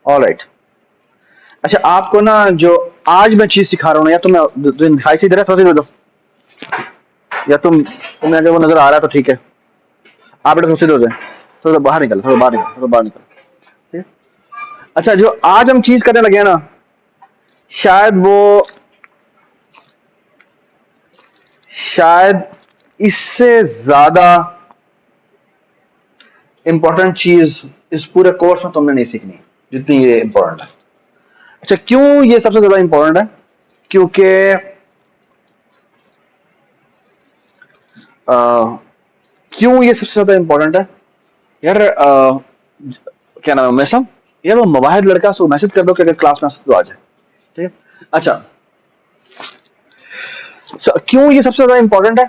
Alright. अच्छा आपको ना जो आज मैं चीज सिखा रहा हूँ ना, या तो मैं दिखाई से इधर है, थोड़ा सा दो, या तुम्हें अगर वो नजर आ रहा है तो ठीक है। आप बेटा थोड़ा हो जाए, थोड़ा बाहर निकल, थोड़ा बाहर निकल, थोड़ा बाहर निकल। ठीक है? अच्छा जो आज हम चीज करने लगे हैं ना, शायद वो, शायद इससे ज्यादा इंपॉर्टेंट चीज इस पूरे कोर्स में तुमने नहीं सीखनी जितनी ये इंपॉर्टेंट है। अच्छा क्यों ये सबसे ज्यादा इंपॉर्टेंट है? क्योंकि अ, क्यों ये सबसे ज्यादा इंपॉर्टेंट है यार? क्या नाम है मैं सब, यार वो मवाहिद लड़का सो मैसेज कर दो कि अगर क्लास में तो आ जाए। ठीक है? अच्छा क्यों ये सबसे ज्यादा इंपॉर्टेंट है,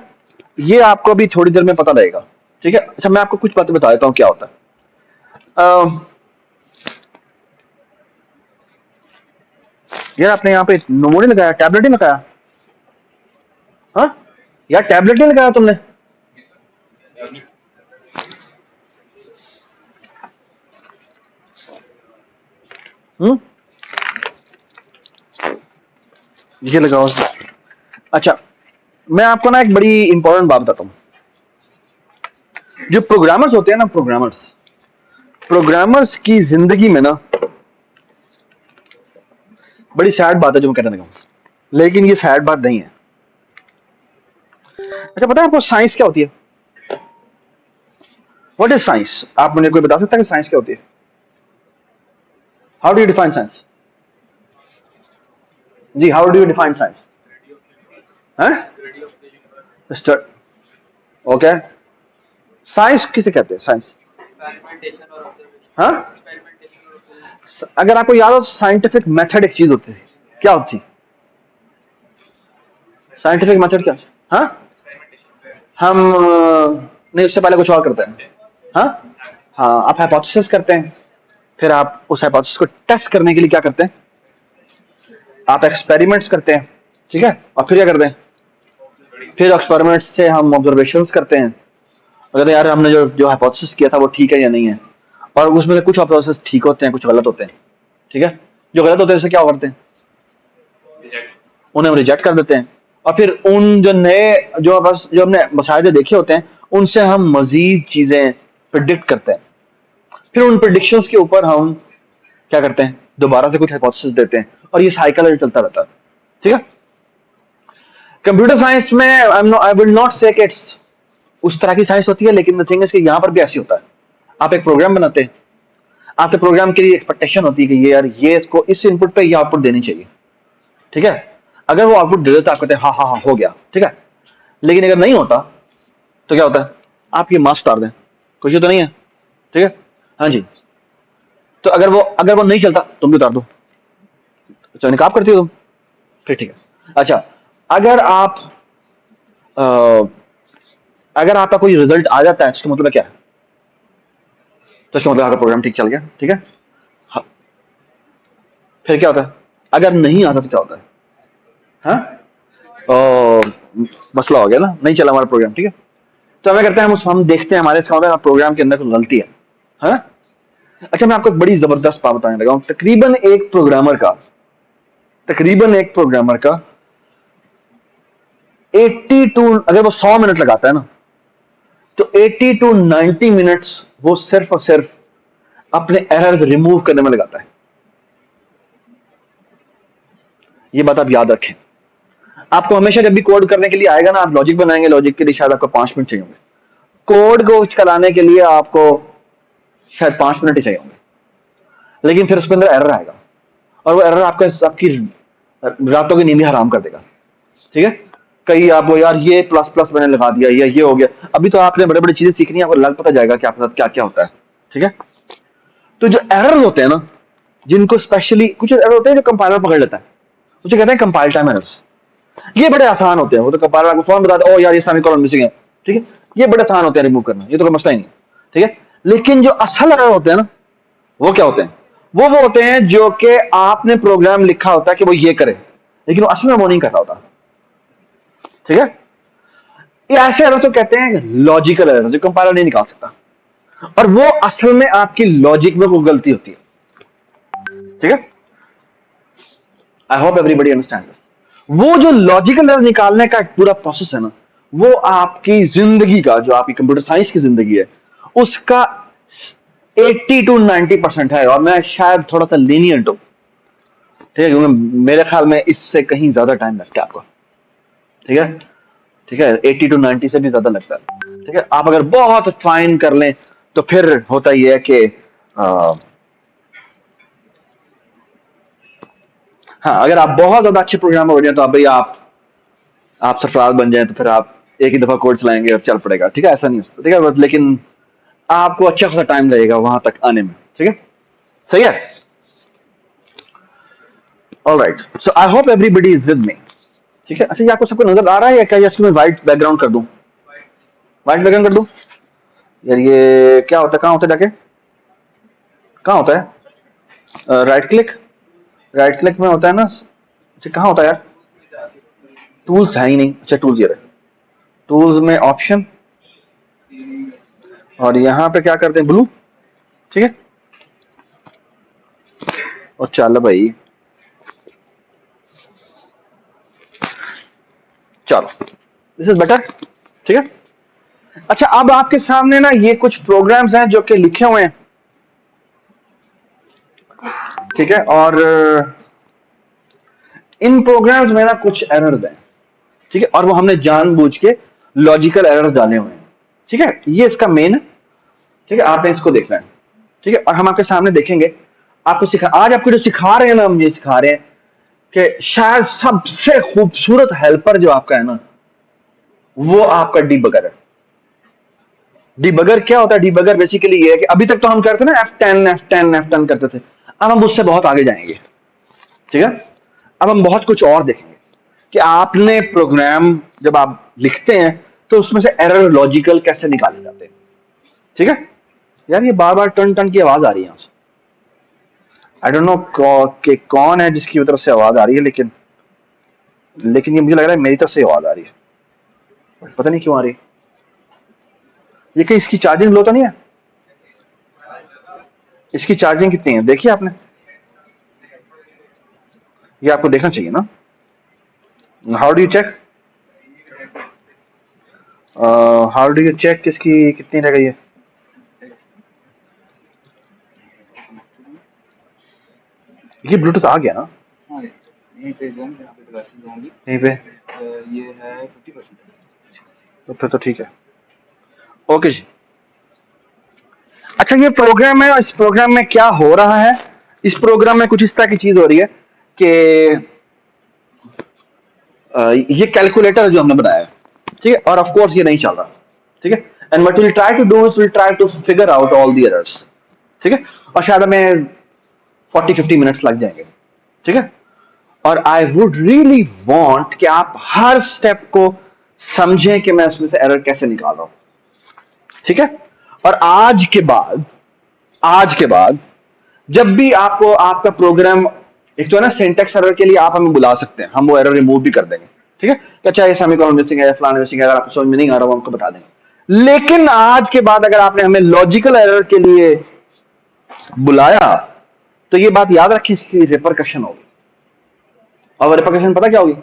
ये आपको अभी थोड़ी देर में पता लगेगा। ठीक है? अच्छा मैं आपको कुछ बातें बता देता हूँ क्या होता है। यार आपने यहाँ पे नोमो नहीं लगाया, टैबलेट नहीं लगाया? हाँ यार टैबलेट नहीं लगाया तुमने? हम्म, ये लगाओ। अच्छा मैं आपको ना एक बड़ी इंपॉर्टेंट बात बताता हूँ। जो प्रोग्रामर्स होते हैं ना, प्रोग्रामर्स, प्रोग्रामर्स की जिंदगी में ना बड़ी सैड बात है जो मैं कहने लगा हूँ, लेकिन ये सैड बात नहीं है। अच्छा पता है आपको साइंस क्या होती है? What is science? आप मुझे कोई बता सकता है कि साइंस क्या होती है? How do you define science? जी how do you define science? Okay, science किसे कहते हैं साइंस? हाँ, अगर आपको याद हो साइंटिफिक मेथड एक चीज होती है, क्या होती है साइंटिफिक मेथड? क्या? हाँ, हम नहीं उससे पहले कुछ और करते हैं। हाँ हाँ, आप हाइपोथेसिस करते हैं, फिर आप उस हाइपोथेसिस को टेस्ट करने के लिए क्या करते हैं, आप एक्सपेरिमेंट्स करते हैं। ठीक है? और फिर क्या करते हैं, फिर एक्सपेरिमेंट्स से हम ऑब्जर्वेशंस करते हैं, अगर यार हमने जो जो हाइपोथेसिस किया था वो ठीक है या नहीं है। और उसमें से कुछ हाइपोथेसिस ठीक होते हैं, कुछ गलत होते हैं। ठीक है? जो गलत होते हैं उसे क्या करते हैं, उन्हें हम रिजेक्ट कर देते हैं। और फिर उन जो नए जो बस जो हमने मसाइले देखे होते हैं उनसे हम मजीद चीजें प्रिडिक्ट करते हैं। फिर उन प्रिडिक्शंस के ऊपर हम क्या करते हैं, दोबारा से कुछ हाइपोथेसिस देते हैं, और ये साइकिल चलता रहता है। ठीक है? कंप्यूटर साइंस में आई विल नॉट से कि इट्स उस तरह की साइंस होती है, लेकिन द थिंग इज कि यहाँ पर भी ऐसी होता है। आप एक प्रोग्राम बनाते हैं, आपके प्रोग्राम के लिए एक्सपेक्टेशन होती है कि ये यार ये इसको इस इनपुट पे ये आउटपुट देनी चाहिए। ठीक है? अगर वो आउटपुट दे देता, आप कहते हैं हाँ हाँ हाँ हो गया। ठीक है? लेकिन अगर नहीं होता तो क्या होता है, आप ये मास्क उतार दें, कुछ तो नहीं है। ठीक है? हाँ जी। तो अगर वो नहीं चलता तुम भी उतार दो, तो निकाब करती हो तुम। फिर ठीक है। अच्छा अगर आप अ, अगर आपका कोई रिजल्ट आ जाता है, इसका मतलब क्या है? तो इसका मतलब आपका प्रोग्राम ठीक चल गया। ठीक है? हाँ, फिर क्या होता है, अगर नहीं आता तो क्या होता है? हाँ, मसला हो गया ना, नहीं चला हमारा प्रोग्राम। ठीक है? तो हमें करते हैं हम देखते हैं हमारे प्रोग्राम के अंदर कोई गलती है। हाँ? अच्छा मैं आपको एक बड़ी जबरदस्त बात बताने लगा हूँ। तकरीबन एक प्रोग्रामर का 82, अगर वो 100 मिनट लगाता है ना, तो 80 टू 90 मिनट्स वो सिर्फ और सिर्फ अपने एरर्स रिमूव करने में लगाता है। ये बात आप याद रखें। आपको हमेशा जब भी कोड करने के लिए आएगा ना, आप लॉजिक बनाएंगे, लॉजिक के लिए शायद आपको 5 मिनट चाहिए होंगे, कोड को चलाने के लिए आपको शायद 5 मिनट ही चाहिए होंगे। लेकिन फिर उसके अंदर एरर आएगा, और वो एरर आपकी रातों की नींद हराम कर देगा। ठीक है? कहीं आपको यार ये प्लस प्लस मैंने लगा दिया, ये हो गया। अभी तो आपने बड़े बड़ी चीजें सीखनी है, आपको लग पता जाएगा कि आपके साथ क्या क्या होता है। ठीक है? तो जो एरर होते हैं ना, जिनको स्पेशली कुछ एरर होते हैं जो कंपाइलर पकड़ लेता है, उसे कहते हैं कंपाइल टाइम एरर्स। ये बड़े आसान होते हैं, वो तो कंपाइलर आपको फौरन बता दे, ओ यार ये सेमीकोलन मिसिंग है। ठीक है? ये बड़े आसान होते हैं रिमूव करना, ये तो कोई मसला ही नहीं। ठीक है? लेकिन जो असल एरर होते हैं ना, वो क्या होते हैं, वो होते हैं जो कि आपने प्रोग्राम लिखा होता है कि वो ये करे, लेकिन वो असल में वो नहीं कर रहा होता। ठीक है? ये ऐसे एरर तो कहते हैं लॉजिकल एरर, जो कंपाइलर नहीं निकाल सकता, और वो असल में आपकी लॉजिक में कोई गलती होती है। ठीक है, आई होप एवरीबडी अंडरस्टैंड दिस। वो जो लॉजिकल एरर निकालने का एक पूरा प्रोसेस है ना, वो आपकी जिंदगी का, जो आपकी कंप्यूटर साइंस की जिंदगी है, उसका 80 to 90% है। और मैं शायद थोड़ा सा लीनियंट हूं, ठीक है, क्योंकि मेरे ख्याल में इससे कहीं ज्यादा टाइम लगता है आपको। ठीक है, ठीक है, 80 to 90 से भी ज्यादा लगता है। ठीक है, आप अगर बहुत फाइन कर लें तो फिर होता ही है कि हाँ, अगर आप बहुत ज्यादा अच्छे प्रोग्रामर हो जाए तो आप भाई आप सरफराज बन जाए तो फिर आप एक ही दफा कोड चलाएंगे और चल पड़ेगा। ठीक है, ऐसा नहीं होता। ठीक है, लेकिन आपको अच्छा खासा टाइम लगेगा वहां तक आने में। ठीक है, सही है। Alright, so I hope everybody is with me. ठीक है, अच्छा, ये आपको सबको नजर आ रहा है या क्या? इसको मैं व्हाइट बैकग्राउंड कर दूं? व्हाइट बैकग्राउंड कर दूं? यार ये क्या होता है, कहाँ होता है जाके, कहाँ होता है? राइट क्लिक, राइट क्लिक में होता है ना। अच्छा, कहाँ होता है यार? टूल्स है ही नहीं। अच्छा, टूल्स ये रहे। टूल्स में ऑप्शन, और यहाँ पे क्या करते हैं, ब्लू। ठीक है, और चलो भाई, चलो, दिस इज बेटर। ठीक है, अच्छा, अब आपके सामने ना ये कुछ प्रोग्राम्स हैं जो कि लिखे हुए हैं। ठीक है, और इन प्रोग्राम्स में ना कुछ एरर्स हैं। ठीक है, और वो हमने जानबूझ के लॉजिकल एरर्स डाले हुए हैं। ठीक है, ये इसका मेन है। ठीक है, आपने इसको देखना है। ठीक है, और हम आपके सामने देखेंगे। आपको सिखा, आज आपको जो सिखा रहे हैं ना, हम ये सिखा रहे हैं कि शायद सबसे खूबसूरत हेल्पर जो आपका है ना, वो आपका डीबगर है। डीबगर क्या होता है? डीबगर बेसिकली ये है कि अभी तक तो हम करते ना F10 F10 F10 करते थे, अब हम उससे बहुत आगे जाएंगे। ठीक है, अब हम बहुत कुछ और देखेंगे कि आपने प्रोग्राम जब आप लिखते हैं तो उसमें से एरर लॉजिकल कैसे निकाले जाते हैं। ठीक है, यार ये बार बार टन टन की आवाज आ रही है यहाँ से। आई डोंट नो कि कौन है जिसकी तरफ से आवाज आ रही है, लेकिन ये मुझे लग रहा है मेरी तरफ से आवाज आ रही है, पता नहीं क्यों आ रही है। ये कहीं इसकी चार्जिंग लो तो नहीं है? इसकी चार्जिंग कितनी है देखिए आपने? ये आपको देखना चाहिए ना। How do you check, how do you check किसकी कितनी रह गई है? ये ब्लूटूथ आ गया ना यहीं पे? यहीं पे ये है 50%, तो फिर तो ठीक है। ओके जी। अच्छा, ये प्रोग्राम है, इस प्रोग्राम में क्या हो रहा है? इस प्रोग्राम में कुछ इस तरह की चीज हो रही है कि ये कैलकुलेटर जो हमने बनाया है, ठीक है, और ऑफ कोर्स ये नहीं चल रहा। ठीक है, and what will try to do is will try to figure out all the errors. ठीक है, और शायद हमें 40-50 मिनट्स लग जाएंगे। ठीक है, और आई वुड रियली वांट कि आप हर स्टेप को समझें कि मैं उसमें से एरर कैसे निकाल रहा हूं। ठीक है, और आज के बाद जब भी आपको आपका प्रोग्राम, एक तो है ना सिंटेक्स एरर के लिए आप हमें बुला सकते हैं, हम वो एरर रिमूव भी कर देंगे। ठीक है, कि अच्छा ये सेमीकोलन मिसिंग है, फलाना मिसिंग है, अगर आपको समझ में नहीं आ रहा वो हमको बता देंगे। लेकिन आज के बाद अगर आपने हमें लॉजिकल एरर के लिए बुलाया तो ये बात याद रखिए, इसकी रिपरकशन होगी। और रिपरकशन पता क्या होगी?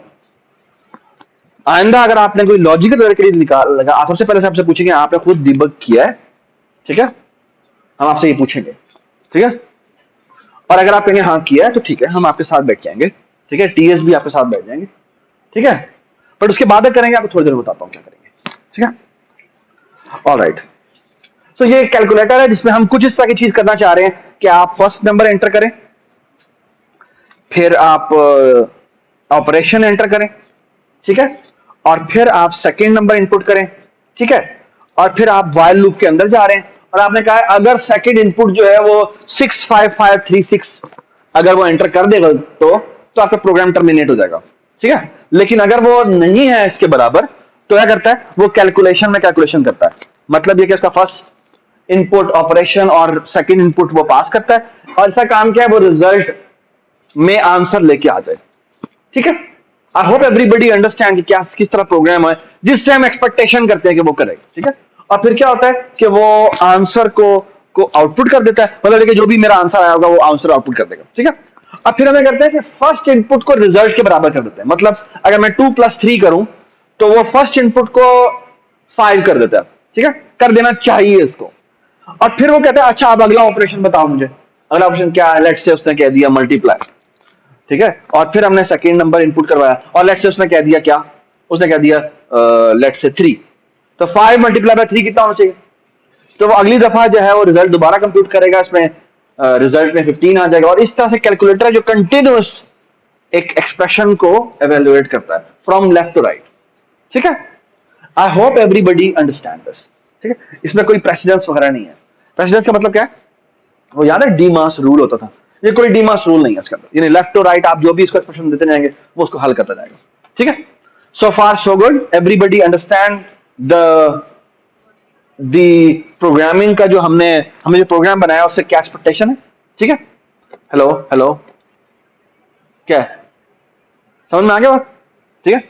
आइंदा अगर आपने कोई लॉजिकल एरर के लिए निकाल लगा, आप सबसे पहले से आपसे पूछेंगे आपने खुद डिबग किया है? ठीक है, हम आपसे ये पूछेंगे। ठीक है, और अगर आप कहेंगे हाँ किया है तो ठीक है, हम आपके साथ बैठ जाएंगे। ठीक है, टीएस भी आपके साथ बैठ जाएंगे। ठीक है, बट उसके बाद करेंगे, आपको थोड़ी देर में बताता हूँ क्या करेंगे। ठीक है, ऑलराइट। तो ये कैलकुलेटर है जिसमें हम कुछ इस तरह की चीज करना चाह रहे हैं कि आप फर्स्ट नंबर एंटर करें, फिर आप ऑपरेशन एंटर करें। ठीक है, और फिर आप सेकेंड नंबर इनपुट करें। ठीक है, और फिर आप वाइल लूप के अंदर जा रहे हैं और आपने कहा अगर सेकेंड इनपुट जो है वो 65536 अगर वो एंटर कर देगा तो आपका प्रोग्राम टर्मिनेट हो जाएगा। ठीक है, लेकिन अगर वो नहीं है इसके बराबर तो क्या करता है? वो कैलकुलेशन में कैलकुलेशन करता है। मतलब ये कि इसका फर्स्ट इनपुट ऑपरेशन और सेकंड इनपुट वो पास करता है, और इसका काम क्या है? वो रिजल्ट में आंसर लेके आ जाए। ठीक है, आई होप एवरीबडी अंडरस्टैंड कि क्या किस तरह प्रोग्राम है जिससे हम एक्सपेक्टेशन करते हैं कि वो करेगा। ठीक है, और फिर क्या होता है कि वो आंसर को आउटपुट कर देता है, मतलब कि जो भी मेरा आंसर आया होगा वो आंसर आउटपुट कर देगा। ठीक है, अब फिर हमें करते हैं कि फर्स्ट इनपुट को रिजल्ट के बराबर कर देते हैं। मतलब अगर मैं 2+3 करूं तो वो फर्स्ट इनपुट को 5 कर देता है, ठीक है, कर देना चाहिए इसको। और फिर वो कहता है अच्छा अब अगला ऑपरेशन बताओ मुझे, अगला ऑपरेशन क्या है? लेट्स से उसने कह दिया मल्टीप्लाई, ठीक है, और फिर हमने सेकेंड नंबर इनपुट करवाया और लेट्स से उसने कह दिया क्या, उसने कह दिया लेट्स से 3। तो 5 मल्टीप्लाई बाय 3 कितना होना चाहिए? तो वो अगली दफा जो है वो रिजल्ट दोबारा कंप्यूट करेगा, इसमें रिजल्ट में 15 आ जाएगा। और इस तरह से कैलकुलेटर है जो कंटिन्यूस एक एक्सप्रेशन को एवेल्युएट करता है फ्रॉम लेफ्ट टू राइट, ठीक है। आई होप एवरीबडी अंडरस्टैंड दिस, ठीक है। इसमें कोई प्रेसिडेंस वगैरह नहीं है। प्रेसिडेंस का मतलब क्या है? वो याद है डीमास रूल होता था, ये कोई डीमास रूल नहीं है इसके अंदर, यानी लेफ्ट टू राइट आप जो भी इसको एक्सप्रेशन देते जाएंगे वो उसको हल करता जाएगा, ठीक है। So far so good, everybody understand the programming का जो हमने जो प्रोग्राम बनाया उससे क्या एक्सपेक्टेशन है, ठीक है। हेलो हेलो, क्या है? समझ में आ गया बात? ठीक है,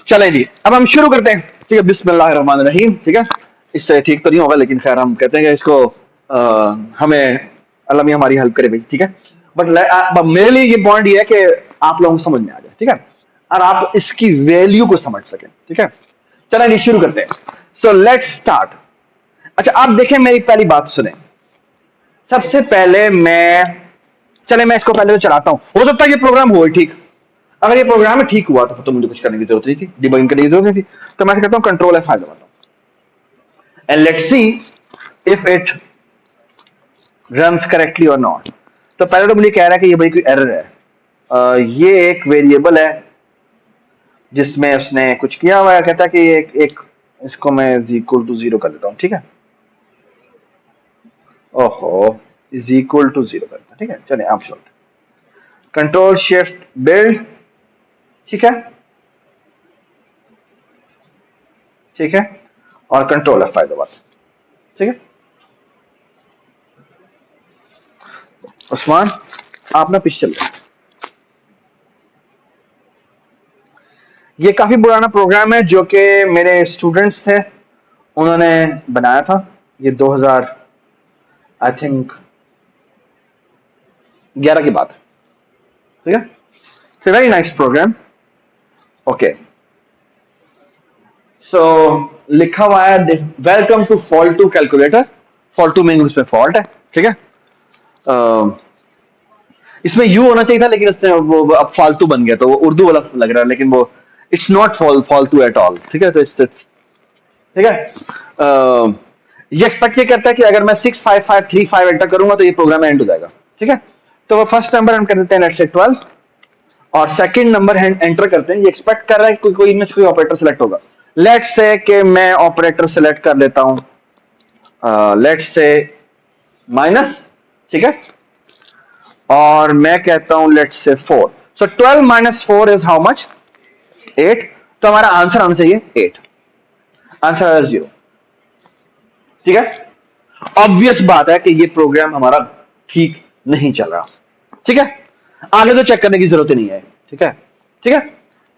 चलें जी, अब हम शुरू करते हैं, ठीक है। बिस्मिल्लाहिर्रहमानिर्रहीम, ठीक है। इससे ठीक तो नहीं होगा लेकिन खैर हम कहते हैं कि इसको हमें अल्लाह मियां हमारी हेल्प करे भाई, ठीक है। बट मेरे लिए ये पॉइंट ये है कि आप लोगों को समझ में आ जाए, ठीक है, और आप इसकी वैल्यू को समझ सकें, ठीक है। चलें जी शुरू करते हैं। So let's start. अच्छा आप देखें, मेरी पहली बात सुने। सबसे पहले मैं इसको पहले तो चलाता हूं, हो सकता है ये प्रोग्राम हो ठीक। अगर ये प्रोग्राम ठीक हुआ तो मुझे कुछ करने की जरूरत नहीं थी, डिबगिंग करने की जरूरत नहीं थी। तो मैं कहता हूं कंट्रोल F5 दबाता हूं and let's see if it runs correctly और नॉट। तो पहले तो मुझे कह रहा है कि ये भाई कोई एरर है। ये एक वेरिएबल है जिसमें उसने कुछ किया हुआ है, कहता है कि एक इसको मैं इक्वल टू 0 कर देता हूं, ठीक है। ओहो, इज इक्वल टू 0 कर देता, ठीक है। चलिए आप शॉर्ट कंट्रोल शिफ्ट बिल्ड, ठीक है, ठीक है, और कंट्रोल F5 दबाते, ठीक है। उस्मान आप ना पीछे चल, ये काफी पुराना प्रोग्राम है जो कि मेरे स्टूडेंट्स थे उन्होंने बनाया था। ये 2000 आई थिंक 11 की बात है, ठीक है। It's very nice program, okay. So लिखा हुआ है welcome to faulty calculator. Faulty meaning उसमें फॉल्ट है, ठीक है। इसमें यू होना चाहिए था लेकिन उसने वो अब फालतू बन गया तो वो उर्दू वाला लग रहा है, लेकिन वो इट्स नॉट फालतू एट ऑल, ठीक है। तो इट्स ठीक है। ये एक्सपेक्ट ये करता है कि अगर मैं 65535 एंटर करूंगा तो ये प्रोग्राम एंड हो जाएगा, ठीक है। तो वो फर्स्ट नंबर हम कर देते हैं लेट्स से 12 और सेकंड नंबर एंटर करते हैं। ये एक्सपेक्ट कर रहा है कि कोई इनमें से कोई ऑपरेटर सिलेक्ट होगा। लेट्स से कि मैं ऑपरेटर सिलेक्ट कर लेता हूं, लेट्स से माइनस, ठीक है, और मैं कहता हूं let's say 4। So 12 minus 4 is how much? 8। तो हमारा आंसर आना चाहिए 8, आंसर है 0, ठीक है। ऑब्वियस बात है कि ये प्रोग्राम हमारा ठीक नहीं चल रहा, ठीक है। आगे तो चेक करने की जरूरत ही नहीं है, ठीक है, ठीक है।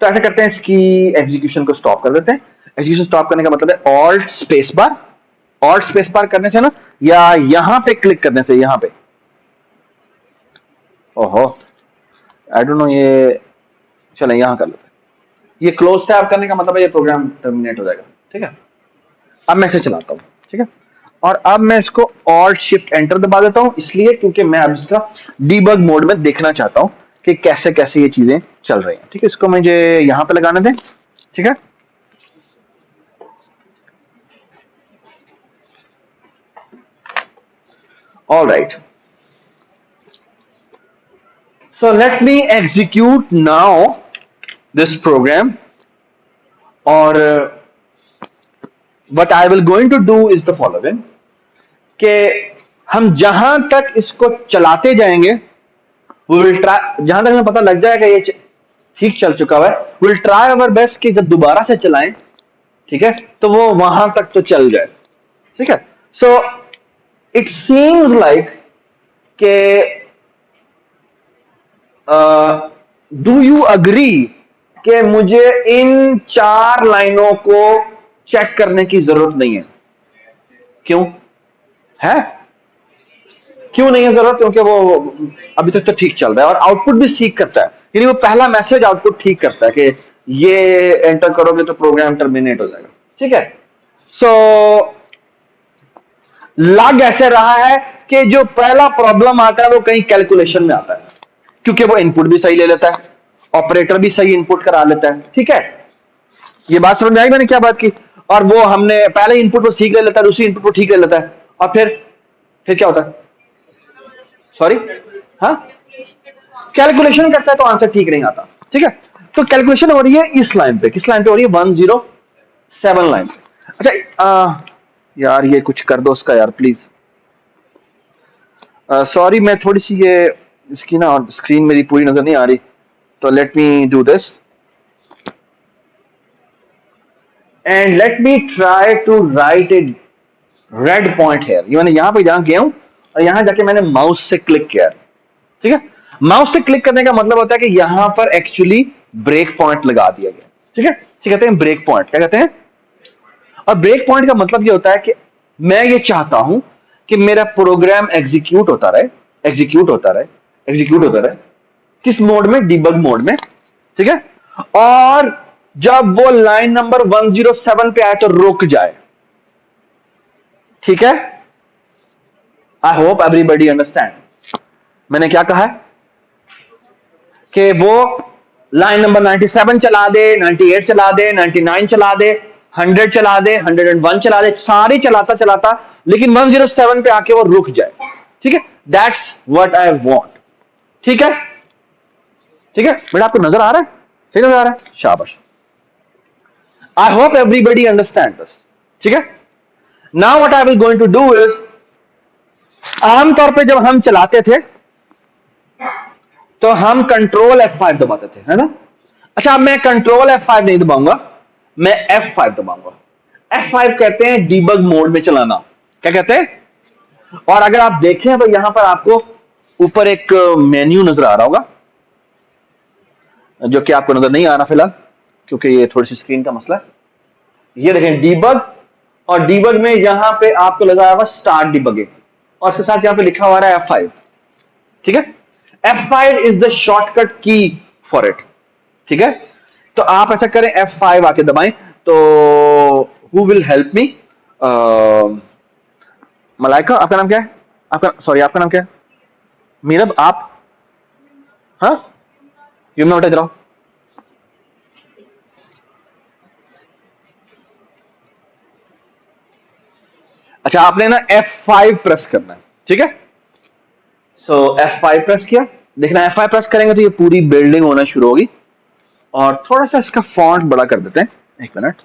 तो ऐसे करते हैं, इसकी एग्जीक्यूशन को स्टॉप कर देते हैं। एग्जीक्यूशन स्टॉप करने का मतलब है alt space bar. Alt space bar करने से ना, या यहां पे क्लिक करने से, यहां पे, ओहो आई डोंट नो, ये चले यहां कर लेते हैं। ये क्लोज टैब करने का मतलब है ये प्रोग्राम टर्मिनेट हो जाएगा, ठीक है। अब मैं इसे चलाता हूं, ठीक है, और अब मैं इसको ऑल्ट शिफ्ट एंटर दबा देता हूं, इसलिए क्योंकि मैं अब इसका डीबग मोड में देखना चाहता हूं कि कैसे कैसे ये चीजें चल रही हैं, ठीक है। इसको मुझे यहां पे लगाने दें, ठीक है। All right, so let me execute now this program, और what I will going to do is the following, कि हम जहां तक इसको चलाते जाएंगे we will try, जहां तक हमें पता लग जाएगा ये ठीक चल चुका है, we will try our best कि जब दोबारा से चलाएं, ठीक है, तो वो वहां तक तो चल जाए, ठीक है। सो इट सीम्स लाइक के डू यू अग्री कि मुझे इन 4 लाइनों को चेक करने की जरूरत नहीं है? क्यों है? क्यों नहीं है जरूरत? क्योंकि वो अभी तक तो ठीक चल रहा है और आउटपुट भी ठीक करता है, यानी वो पहला मैसेज आउटपुट ठीक करता है कि ये एंटर करोगे तो प्रोग्राम टर्मिनेट हो जाएगा। ठीक है, सो लग ऐसे रहा है कि जो पहला प्रॉब्लम आता है वो कहीं कैलकुलेशन में आता है, क्योंकि वो इनपुट भी सही ले लेता है, ऑपरेटर भी सही इनपुट करा लेता है। ठीक है, ये बात समझ में आई मैंने क्या बात की? और वो हमने पहले इनपुट को ठीक ले लेता है, दूसरी इनपुट को ठीक ले लेता है, और फिर क्या होता है? सॉरी, हाँ, कैलकुलेशन करता है तो आंसर ठीक नहीं आता। ठीक है, तो कैलकुलेशन हो रही है इस लाइन पे, किस लाइन पे हो रही है? 107 लाइन पे। अच्छा, यार ये कुछ कर दो उसका यार प्लीज। सॉरी, मैं थोड़ी सी ये इसकी ना स्क्रीन मेरी पूरी नजर नहीं आ रही, तो let me do this and let me try to write a red point here. ये मैंने यहां पे जहां गया हूं और यहां जाके मैंने माउस से क्लिक किया। ठीक है, माउस से क्लिक करने का मतलब होता है कि यहां पर एक्चुअली ब्रेक पॉइंट लगा दिया गया। ठीक है, इसे कहते हैं ब्रेक पॉइंट। क्या कहते हैं? और ब्रेक पॉइंट का मतलब ये होता है कि मैं ये चाहता हूं कि मेरा प्रोग्राम एग्जीक्यूट होता रहे, एग्जीक्यूट होता रहे, एग्जीक्यूट होता रहे। किस मोड में? डीबग मोड में। ठीक है, और जब वो लाइन नंबर 107 पे आए तो रुक जाए। ठीक है, आई होप एवरीबडी अंडरस्टैंड मैंने क्या कहा है, कि वो लाइन नंबर 97 चला दे, 98 चला दे, 99 चला दे, 100 चला दे, 101 चला दे, सारी चलाता चलाता लेकिन 107 पे आके वो रुक जाए। ठीक है, दैट्स व्हाट आई वांट। ठीक है, ठीक है बेटा, आपको नजर आ रहा है? सही नजर आ रहा है? शाबाश, I hope everybody understand this. ठीक है, now what I will going to do is, आमतौर पे जब हम चलाते थे तो हम कंट्रोल F5 दबाते थे, है ना? अच्छा, अब मैं कंट्रोल F5 नहीं दबाऊंगा, मैं F5 दबाऊंगा। F5 कहते हैं डीबग मोड में चलाना। क्या कहते हैं? और अगर आप देखें तो यहां पर आपको ऊपर एक मेन्यू नजर आ रहा होगा, जो कि आपको नजर नहीं आ रहा फिलहाल, क्योंकि ये थोड़ी सी स्क्रीन का मसला है। ये देखें डीबग, और डीबग में यहां पे आपको लगा हुआ स्टार्ट डीबगिंग, और उसके साथ यहां पे लिखा हुआ है F5। ठीक है, F5 इज द शॉर्टकट की फॉर इट। ठीक है, तो आप ऐसा करें, F5 आके दबाएं, तो who will help me? Malaika, आपका नाम क्या है? आपका, सॉरी, आपका नाम क्या है? मीरब, आप? हाँ, यमुना बेटा जरा। अच्छा, आपने ना F5 प्रेस करना है। ठीक है, सो F5 प्रेस किया। देखना, F5 प्रेस करेंगे तो ये पूरी बिल्डिंग होना शुरू होगी, और थोड़ा सा इसका फॉन्ट बड़ा कर देते हैं, एक मिनट।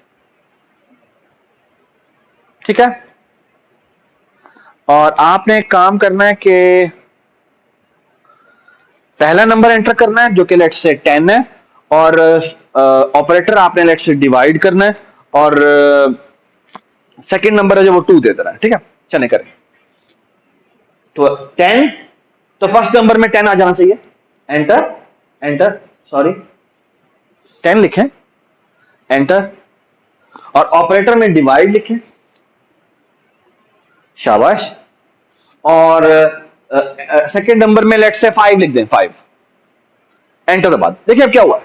ठीक है, और आपने एक काम करना है कि पहला नंबर एंटर करना है जो कि लेट्स से 10 है, और ऑपरेटर आपने लेट्स से डिवाइड करना है, और सेकंड नंबर है जो वो 2 दे देना है। ठीक है, चले करें तो 10, तो फर्स्ट नंबर में 10 आ जाना चाहिए। एंटर, एंटर, सॉरी, 10 लिखें, एंटर, और ऑपरेटर में डिवाइड लिखें, शाबाश, और सेकंड नंबर में लेट्स से 5 लिख दें, 5, एंटर दबा दें। देखिए अब क्या हुआ।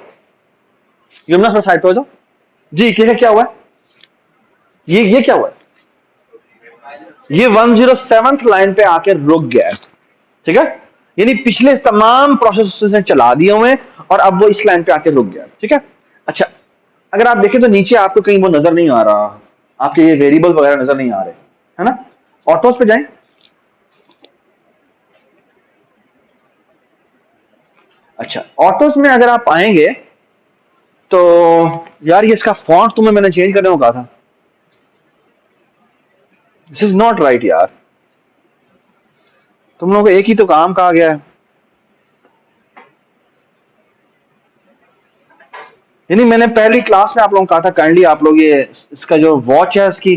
यमुना सर साइड पे हो जाओ जी। क्या हुआ है? ये क्या हुआ है? ये 107th लाइन पे आके रुक गया है। ठीक है, यानी पिछले तमाम प्रोसेस ने चला दिए हुए हैं और अब वो इस लाइन पे आके रुक गया। ठीक है, अच्छा, अगर आप देखें तो नीचे आपको कहीं वो नजर नहीं आ रहा, आपके ये वेरिएबल वगैरह नजर नहीं आ रहे, है ना? ऑटोस पे जाएं। अच्छा, ऑटोस में अगर आप आएंगे तो यार ये इसका फॉन्ट तुम्हें मैंने चेंज करने को कहा था। दिस इज नॉट राइट यार, तुम लोगों को एक ही तो काम कहा गया है। यानी मैंने पहली क्लास में आप लोगों को कहा था काइंडली आप लोग ये इसका जो वॉच है इसकी,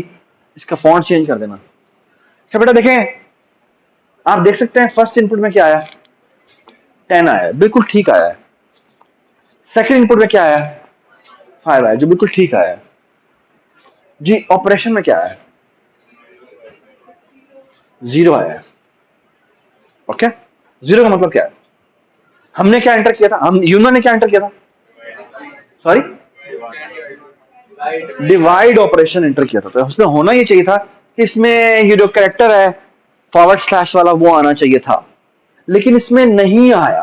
इसका फॉन्ट चेंज कर देना। अच्छा बेटा देखें, आप देख सकते हैं फर्स्ट इनपुट में क्या आया? 10 आया है, बिल्कुल ठीक आया है। सेकंड इनपुट में क्या आया? 5 आया, जो बिल्कुल ठीक आया है। जी, ऑपरेशन में क्या आया? 0 आया है। ओके, जीरो का मतलब क्या है? हमने क्या एंटर किया था? हम यूनो ने क्या एंटर किया था? सॉरी, डिवाइड ऑपरेशन एंटर किया था। तो उसमें होना ये चाहिए था कि इसमें ये जो कैरेक्टर है फॉरवर्ड स्लैश वाला वो आना चाहिए था, लेकिन इसमें नहीं आया।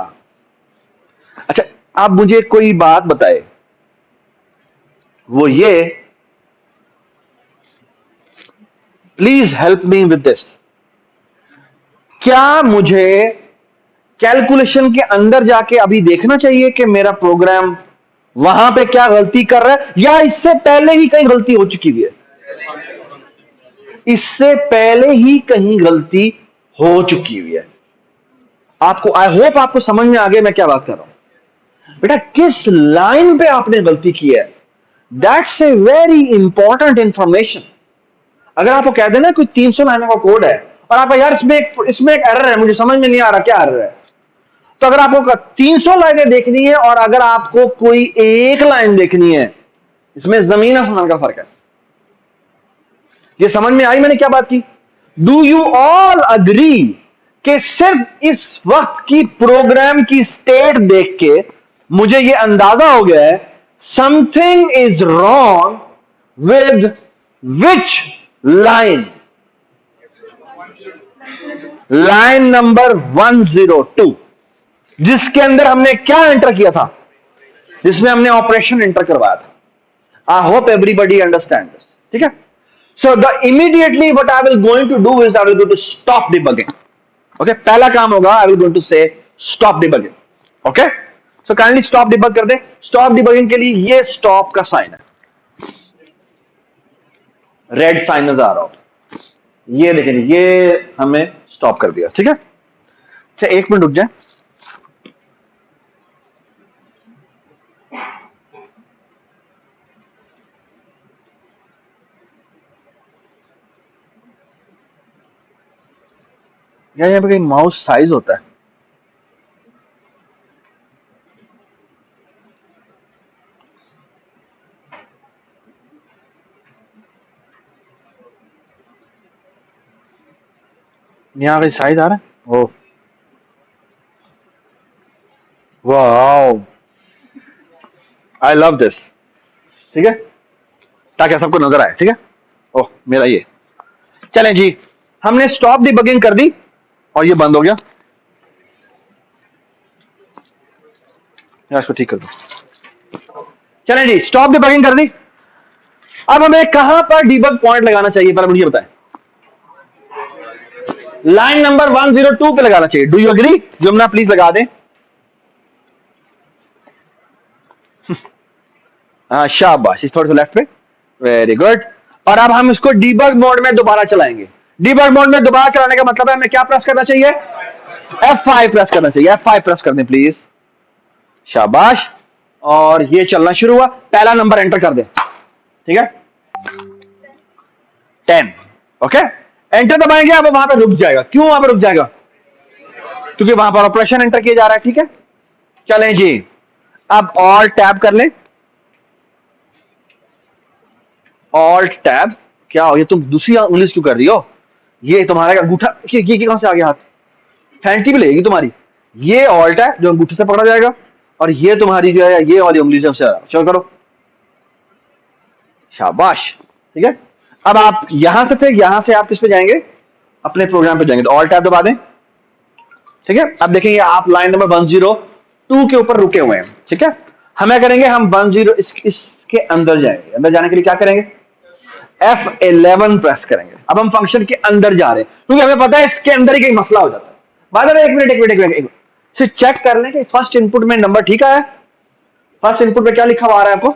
अच्छा, आप मुझे कोई बात बताए, वो ये, please help me with this. क्या मुझे कैलकुलेशन के अंदर जाके अभी देखना चाहिए कि मेरा प्रोग्राम वहां पे क्या गलती कर रहा है, या इससे पहले ही कहीं गलती हो चुकी हुई है? इससे पहले ही कहीं गलती हो चुकी हुई है। आपको, आई होप आपको समझ में आ गया मैं क्या बात कर रहा हूं। बेटा, किस लाइन पे आपने गलती की है, that's a very important information. अगर आपको कह देना कोई 300 लाइनों का कोड है और आपका यार इसमें एक एरर है, मुझे समझ में नहीं आ रहा क्या एरर है, तो अगर आपको 300 लाइनें देखनी है और अगर आपको कोई एक लाइन देखनी है, इसमें जमीन आसमान का फर्क है। ये समझ में आई मैंने क्या बात की? डू यू ऑल अग्री कि सिर्फ इस वक्त की प्रोग्राम की स्टेट देख के मुझे ये अंदाजा हो गया है something is wrong with which line? Line number 102, जिसके अंदर हमने क्या एंटर किया था? जिसमें हमने ऑपरेशन एंटर करवाया था। I hope everybody understand this, ठीक है? So the immediately what I will going to do is I will go to stop debugging. Okay, पहला काम होगा, I will going to say stop debugging. Okay, so kindly stop debug कर दे। Stop debugging के लिए ये stop का sign है, रेड साइन नजर आ रहा हो, ये देखें, ये हमें स्टॉप कर दिया, ठीक है? अच्छा, एक मिनट रुक जाए। यार यहाँ पे कहीं माउस साइज होता है? यहाँ पे साइज आ रहा है? Oh wow, I love this, ठीक है, ताकि सबको नजर आए, ठीक है? ओह, मेरा ये, चलें जी, हमने स्टॉप डिबगिंग कर दी और ये बंद हो गया। यार इसको ठीक कर दो। चलें जी, स्टॉप डिबगिंग कर दी। अब हमें कहां पर डिबग पॉइंट लगाना चाहिए, पहले मुझे बताएं। लाइन नंबर 102 पे लगाना चाहिए। Do you agree? Jumna please लगा दें। हाँ शाबाश, थोड़े से लेफ्ट पे, वेरी गुड। और अब हम इसको डीबग मोड में दोबारा चलाएंगे। डीबग मोड में दोबारा चलाने का मतलब है हमें क्या प्रेस करना चाहिए? F5 प्रेस करना चाहिए। F5 प्रेस कर दें प्लीज, शाबाश। और ये चलना शुरू हुआ, पहला नंबर एंटर कर दें, ठीक है, 10। ओके, एंटर दबाएंगे, अब वहां पर रुक जाएगा। क्यों वहां पर रुक जाएगा? क्योंकि वहां पर ऑपरेशन एंटर किया जा रहा है, ठीक है? चलें जी, अब ऑल टैब कर लें। ऑल्ट टैब, क्या हो, ये तुम दूसरी उंगली क्यों कर रही हो? ये तुम्हारा अंगूठा, ये कहां से आ गया हाथ? फैंटी भी लगेगी तुम्हारी। ये ऑल्ट है जो अंगूठे से पकड़ा जाएगा, और ये तुम्हारी जो है ये वाली उंगली से चलो करो, शाबाश, ठीक है। अब आप यहां से थे, यहां से आप किस पे जाएंगे? अपने प्रोग्राम पे जाएंगे, तो ऑल टैब दबा दें, ठीक है। अब देखेंगे आप लाइन नंबर 102 के ऊपर रुके हुए हैं, ठीक है। हमें करेंगे, हम 10 इसके अंदर जाएंगे। अंदर जाने के लिए क्या करेंगे? F11 प्रेस करेंगे। अब हम फंक्शन के अंदर जा रहे हैं, क्योंकि हमें पता है इसके अंदर ही कहीं मसला हो जाता है। बाद में एक मिनट एक मिनट एक मिनट सिर्फ चेक कर लें कि फर्स्ट इनपुट में नंबर ठीक आया। फर्स्ट इनपुट में क्या लिखा हुआ आ रहा है आपको?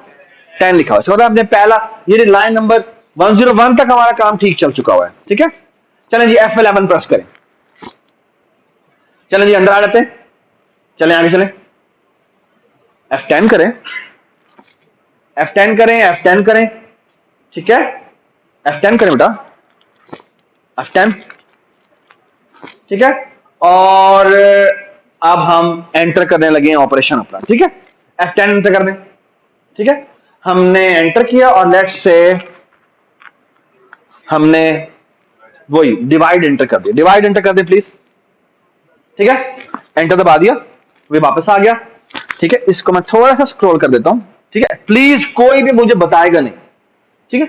10 लिखा हुआ है। मतलब आपने पहला, ये लाइन नंबर 101 तक हमारा काम ठीक चल चुका हुआ है, ठीक है। चलें जी, F11 प्रेस करें। चलें जी, अंदर आ जाते हैं, चलें आगे चलें। F10 करें, F10 करें, F10 करें, ठीक है। F10 करें बेटा, F10, ठीक है। और अब हम एंटर करने लगे हैं ऑपरेशन अपना, ठीक है। F10 एंटर कर दें, ठीक है। हमने एंटर किया और लेट्स से हमने वही डिवाइड एंटर कर दिया। डिवाइड एंटर कर दें प्लीज, ठीक है, एंटर दबा दिया, वे वापस आ गया। ठीक है, इसको मैं थोड़ा सा स्क्रॉल कर देता हूं। ठीक है, प्लीज कोई भी मुझे बताएगा नहीं। ठीक है,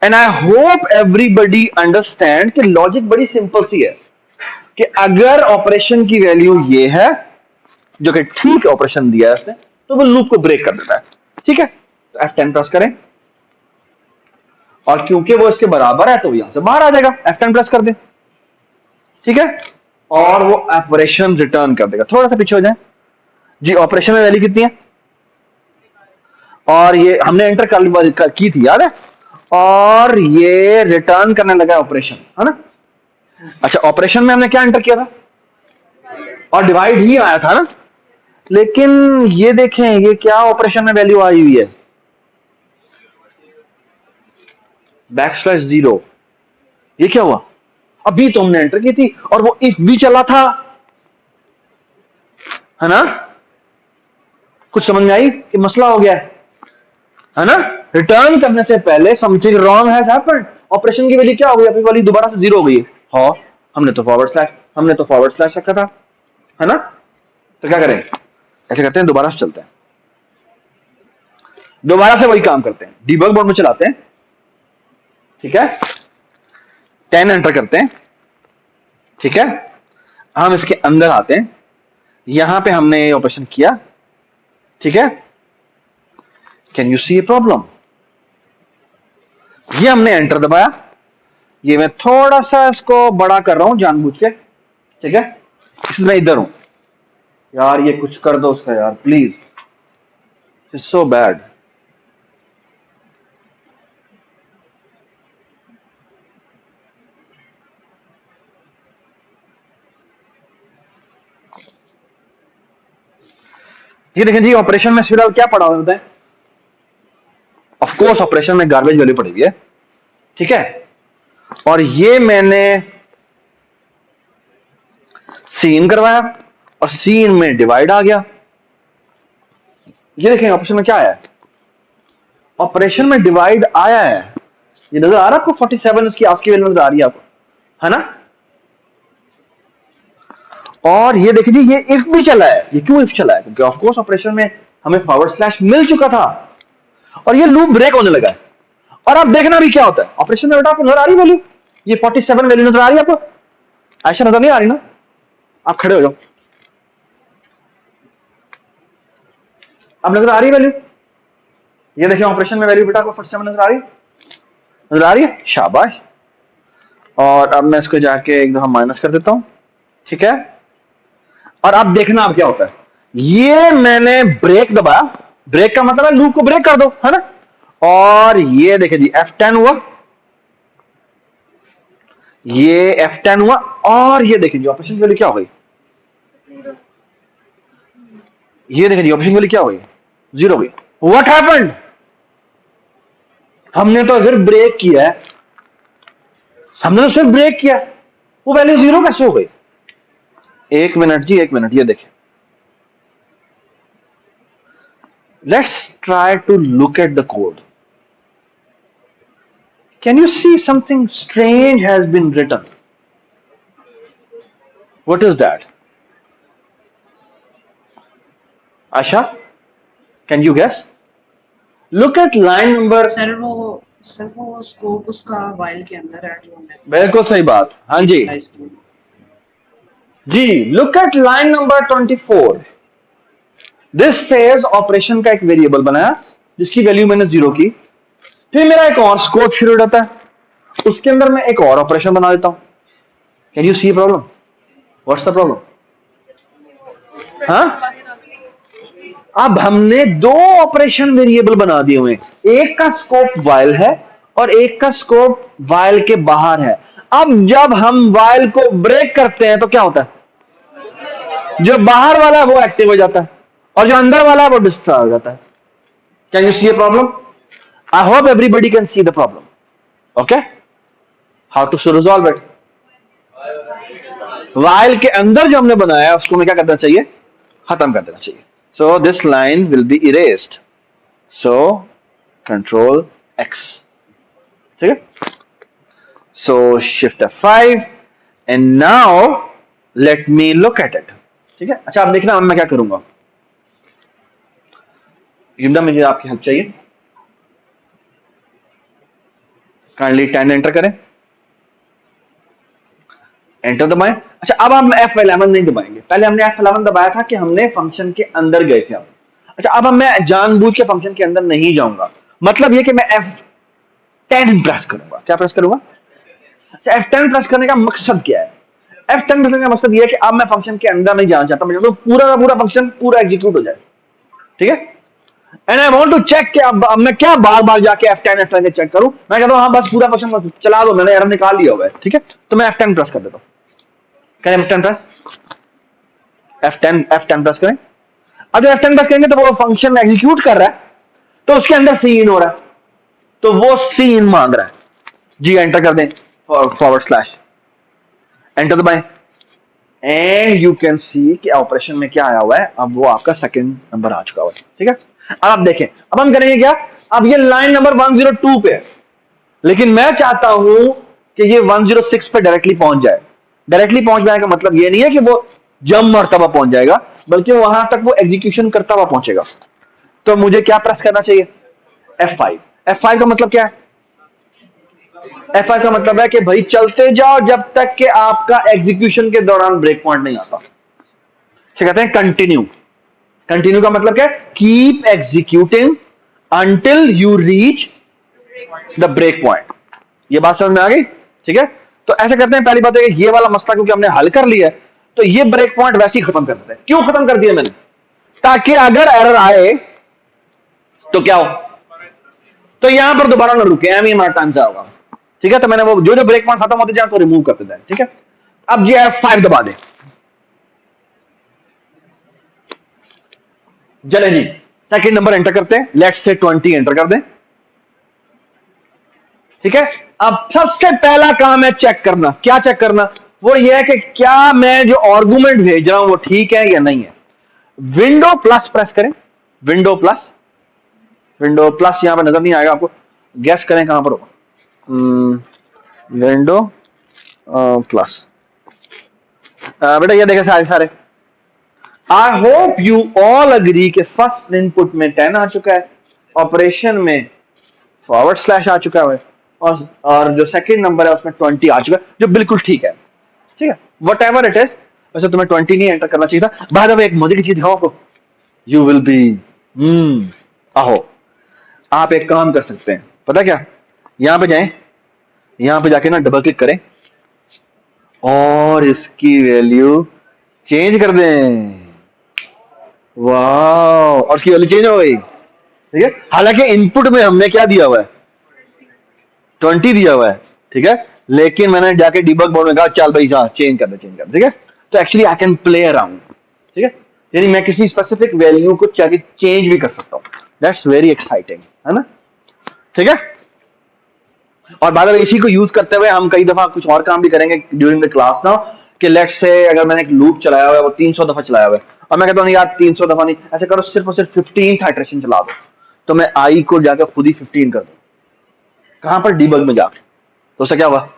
and I hope everybody understand कि लॉजिक बड़ी सिंपल सी है कि अगर ऑपरेशन की वैल्यू ये है, जो कि ठीक ऑपरेशन दिया है उसने, तो वो लूप को ब्रेक कर देता है। ठीक है, तो F10 प्रेस करें, और क्योंकि वो इसके बराबर है तो यहां से बाहर आ जाएगा। F10 प्रेस कर दें, ठीक है, और वो ऑपरेशन रिटर्न कर देगा। थोड़ा सा पीछे हो जाए जी, ऑपरेशन में वैल्यू कितनी है, और ये हमने एंटर कर की थी, याद है, और ये रिटर्न करने लगा ऑपरेशन, है ना। अच्छा, ऑपरेशन में हमने क्या एंटर किया था, और डिवाइड ही आया था ना, लेकिन ये देखें, ये क्या ऑपरेशन में वैल्यू आई हुई है, \0। ये क्या हुआ, अभी तो हमने एंटर की थी, और वो इफ भी चला था, है ना। कुछ समझ में आई कि मसला हो गया है ना। रिटर्न करने से पहले something wrong has happened. Operation की वैल्यू क्या हो गई, अपनी वाली दोबारा से 0 हो गई है। हाँ, हमने तो फॉरवर्ड स्लैश रखा था, है ना। तो क्या करें, ऐसे करते हैं, दोबारा से चलते हैं, दोबारा से वही काम करते हैं, डीबग मोड में चलाते हैं। ठीक है, 10 एंटर करते हैं। ठीक है, हम इसके अंदर आते हैं, यहां पे हमने ये ऑपरेशन किया। ठीक है, can you see a problem, ये हमने एंटर दबाया, ये मैं थोड़ा सा इसको बड़ा कर रहा हूं जानबूझ के। ठीक है, इसलिए मैं इधर हूं, यार ये कुछ कर दो उसका यार प्लीज, इट्स सो बैड। ये देखें जी, ऑपरेशन में फिलहाल क्या पड़ा हुआ है, ऑफ कोर्स ऑपरेशन में गार्बेज वैल्यू पड़ी हुई है। ठीक है, और ये मैंने सीन करवाया, और सीन में डिवाइड आ गया। ये देखें ऑपरेशन में क्या आया है, ऑपरेशन में डिवाइड आया है, ये नजर आ रहा है आपको, 47 इसकी आस्की वैल्यू नजर आ रही है आपको, है ना। और ये देखिए जी, ये इफ भी चला है। ये क्यों इफ चला है, क्योंकि ऑफ कोर्स ऑपरेशन में हमें फॉरवर्ड स्लैश मिल चुका था, और ये लूप ब्रेक होने लगा है। और आप देखना भी क्या होता है ऑपरेशन में, बेटा आपको नजर आ रही वैल्यू, ये 47 वैल्यू नजर आ रही है आपको, ऐसा नजर नहीं आ रही ना, आप खड़े हो जाओ, अब नजर आ रही है वैल्यू, ये देखिए ऑपरेशन में वैल्यू बेटा आपको 47 नजर आ रही है, नजर आ रही है, शाबाश। और अब मैं इसको जाके एक दफा माइनस कर देता हूं। ठीक है, और अब देखना अब क्या होता है, ये मैंने ब्रेक दबाया, ब्रेक का मतलब है लूप को ब्रेक कर दो, है ना। और ये देखिए जी, F10 हुआ, ये F10 हुआ, और ये देखिए जी ऑपरेशन वैल्यू क्या हो गई, ये देखिए जी ऑपरेशन वैल्यू क्या हो गई, 0 हो गई। व्हाट हैपेंड, हमने तो सिर्फ ब्रेक किया है, हमने तो सिर्फ ब्रेक किया, वो वैल्यू 0 कैसे हो गई। एक मिनट जी, एक मिनट, ये देखिए, let's try to look at the code. Can you see something strange has been written, what is that, Asha, can you guess, look at line number. Sir वो स्कोप उसका वाइल के अंदर है जो हमने बिल्कुल सही बात, हाँ जी इनिशियलाइज किया। जी, look at line number 24। This says operation का एक वेरिएबल बनाया जिसकी वैल्यू मैंने 0 की, फिर मेरा एक और स्कोप शुरू हो जाता है, उसके अंदर मैं एक और ऑपरेशन बना देता हूं। Can you see problem, what's the problem, हाँ। अब हमने दो ऑपरेशन वेरिएबल बना दिए हुए, एक का स्कोप वाइल है और एक का स्कोप वाइल के बाहर है। अब जब हम वाइल को ब्रेक करते हैं तो क्या होता है, जो बाहर वाला है वो एक्टिव हो जाता है, और जो अंदर वाला है वो डिस्ट्रॉय हो जाता है। Can you see a problem, I hope everybody can see the problem. Okay, how to resolve it, while के अंदर जो हमने बनाया है उसको हमें क्या करना चाहिए, खत्म कर देना चाहिए। So this line will be erased, so control X, ठीक है, so shift F5, and now let me look at it. ठीक है, अच्छा आप देखना अब मैं क्या करूंगा। एकदम मुझे आपकी हेल्प चाहिए, काइंडली 10 एंटर करें, एंटर दबाएं। अच्छा अब हम F11 नहीं दबाएंगे, पहले हमने F11 दबाया था कि हमने फंक्शन के अंदर गए थे। अब अच्छा अब मैं जानबूझ के फंक्शन के अंदर नहीं जाऊंगा, मतलब ये कि मैं F10 प्रेस करूंगा। क्या प्रेस करूंगा? अच्छा F10 प्रेस करने का मकसद क्या है? F10 प्रेस करने का मकसद ये है कि अब मैं फंक्शन के अंदर नहीं जाना चाहता, मैं चाहता हूं पूरा का पूरा फंक्शन पूरा एग्जीक्यूट हो जाए। ठीक है, and I want to check कि अब मैं क्या बार बार जाके F10 चेक करूं। मैं कहता हूं हाँ बस पूरा फंक्शन चला दो, मैंने एरर निकाल लिया हुआ है। ठीक है, तो मैं F10 प्रेस कर देता हूं। करें F10 प्रेस, F10 प्रेस करें। अब जब F10 प्रेस करेंगे तो वो फंक्शन एग्जीक्यूट कर रहा है, तो उसके अंदर सीन हो रहा है, तो वो सीन मांग रहा है। जी एंटर कर दें, फॉरवर्ड स्लैश, एंटर दबाएं, एंड यू कैन सी कि ऑपरेशन में क्या आया हुआ है। अब वो आपका सेकंड नंबर आ चुका हुआ है। ठीक है, अब आप देखें, अब हम करेंगे क्या। अब ये लाइन नंबर 102 पे है, लेकिन मैं चाहता हूं कि ये 106 पे डायरेक्टली पहुंच जाए। डायरेक्टली पहुंच जाने का मतलब ये नहीं है कि वो जम मरतबा पहुंच जाएगा, बल्कि वहां तक वो एग्जीक्यूशन करता हुआ पहुंचेगा। तो मुझे क्या प्रेस करना चाहिए? F5। F5 का मतलब क्या है? F5 का मतलब है कि भाई चलते जाओ जब तक कि आपका एग्जीक्यूशन के दौरान ब्रेक पॉइंट नहीं आता। कहते हैं कंटिन्यू। कंटिन्यू का मतलब क्या है? Keep executing until you reach the break point. ये बात समझ में आ गई? ठीक है, तो ऐसे करते हैं। पहली बात है कि ये वाला मसला क्योंकि हमने हल कर लिया है, तो ये ब्रेक पॉइंट वैसे ही खत्म कर देते हैं। क्यों खत्म कर दिया मैंने? ताकि अगर एरर आए तो क्या हो, तो यहां पर दोबारा ना रुके, एम हमारा टाइम से होगा। ठीक है, तो मैंने वो जो जो ब्रेक पॉइंट खत्म होते जाए तो रिमूव करते जाए। ठीक है, अब ये F5 दबा दे। चले जी, सेकंड नंबर एंटर करते हैं, लेट्स से 20 एंटर कर दें। ठीक है, अब सबसे पहला काम है चेक करना। क्या चेक करना? वो ये है कि क्या मैं जो आर्गुमेंट भेज रहा हूं वो ठीक है या नहीं है। विंडो प्लस प्रेस करें, विंडो प्लस, विंडो प्लस यहां पर नजर नहीं आएगा आपको, गैस करें कहां पर होगा। विंडो प्लस, बेटा ये देखें सारे सारे। I hope you all agree कि फर्स्ट इनपुट में 10 आ चुका है, ऑपरेशन में फॉरवर्ड स्लैश आ चुका है, और जो सेकंड नंबर है उसमें 20 आ चुका है, जो बिल्कुल ठीक है। ठीक है, वट एवर इट इज। वैसे तुम्हें 20 नहीं एंटर करना चाहिए था। बाद में एक मजे की चीज दिखाओ आपको, यू विल बी आहो, आप एक काम कर सकते हैं, पता क्या? यहां पे जाएं, यहां पे जाके ना डबल क्लिक करें और इसकी वैल्यू चेंज कर दें। वाह, और उसकी वैल्यू चेंज हो गई। ठीक है, हालांकि इनपुट में हमने क्या दिया हुआ है? 20 दिया हुआ है। ठीक है, लेकिन मैंने जाके डिबग मोड में कहा चल भाई जा चेंज कर दे, चेंज कर दे। ठीक है, तो actually I can play around. ठीक है, यानी मैं किसी स्पेसिफिक वैल्यू को जाके चेंज भी कर सकता हूं। दैट्स वेरी एक्साइटिंग, है ना? ठीक है, और बाद में इसी को यूज करते हुए हम कई दफा कुछ और काम भी करेंगे ड्यूरिंग द क्लास ना, कि लेट्स से अगर मैंने एक लूप चलाया हुआ है, वो 300 दफा चलाया हुआ है, और मैं कहता हूँ यार 300 दफा नहीं, ऐसे करो सिर्फ और सिर्फ 15 इटरेशन चला दो, तो मैं आई को जाकर खुद ही 15 कर दूं। कहां पर? डीबग में जाकर। तो उससे क्या होगा?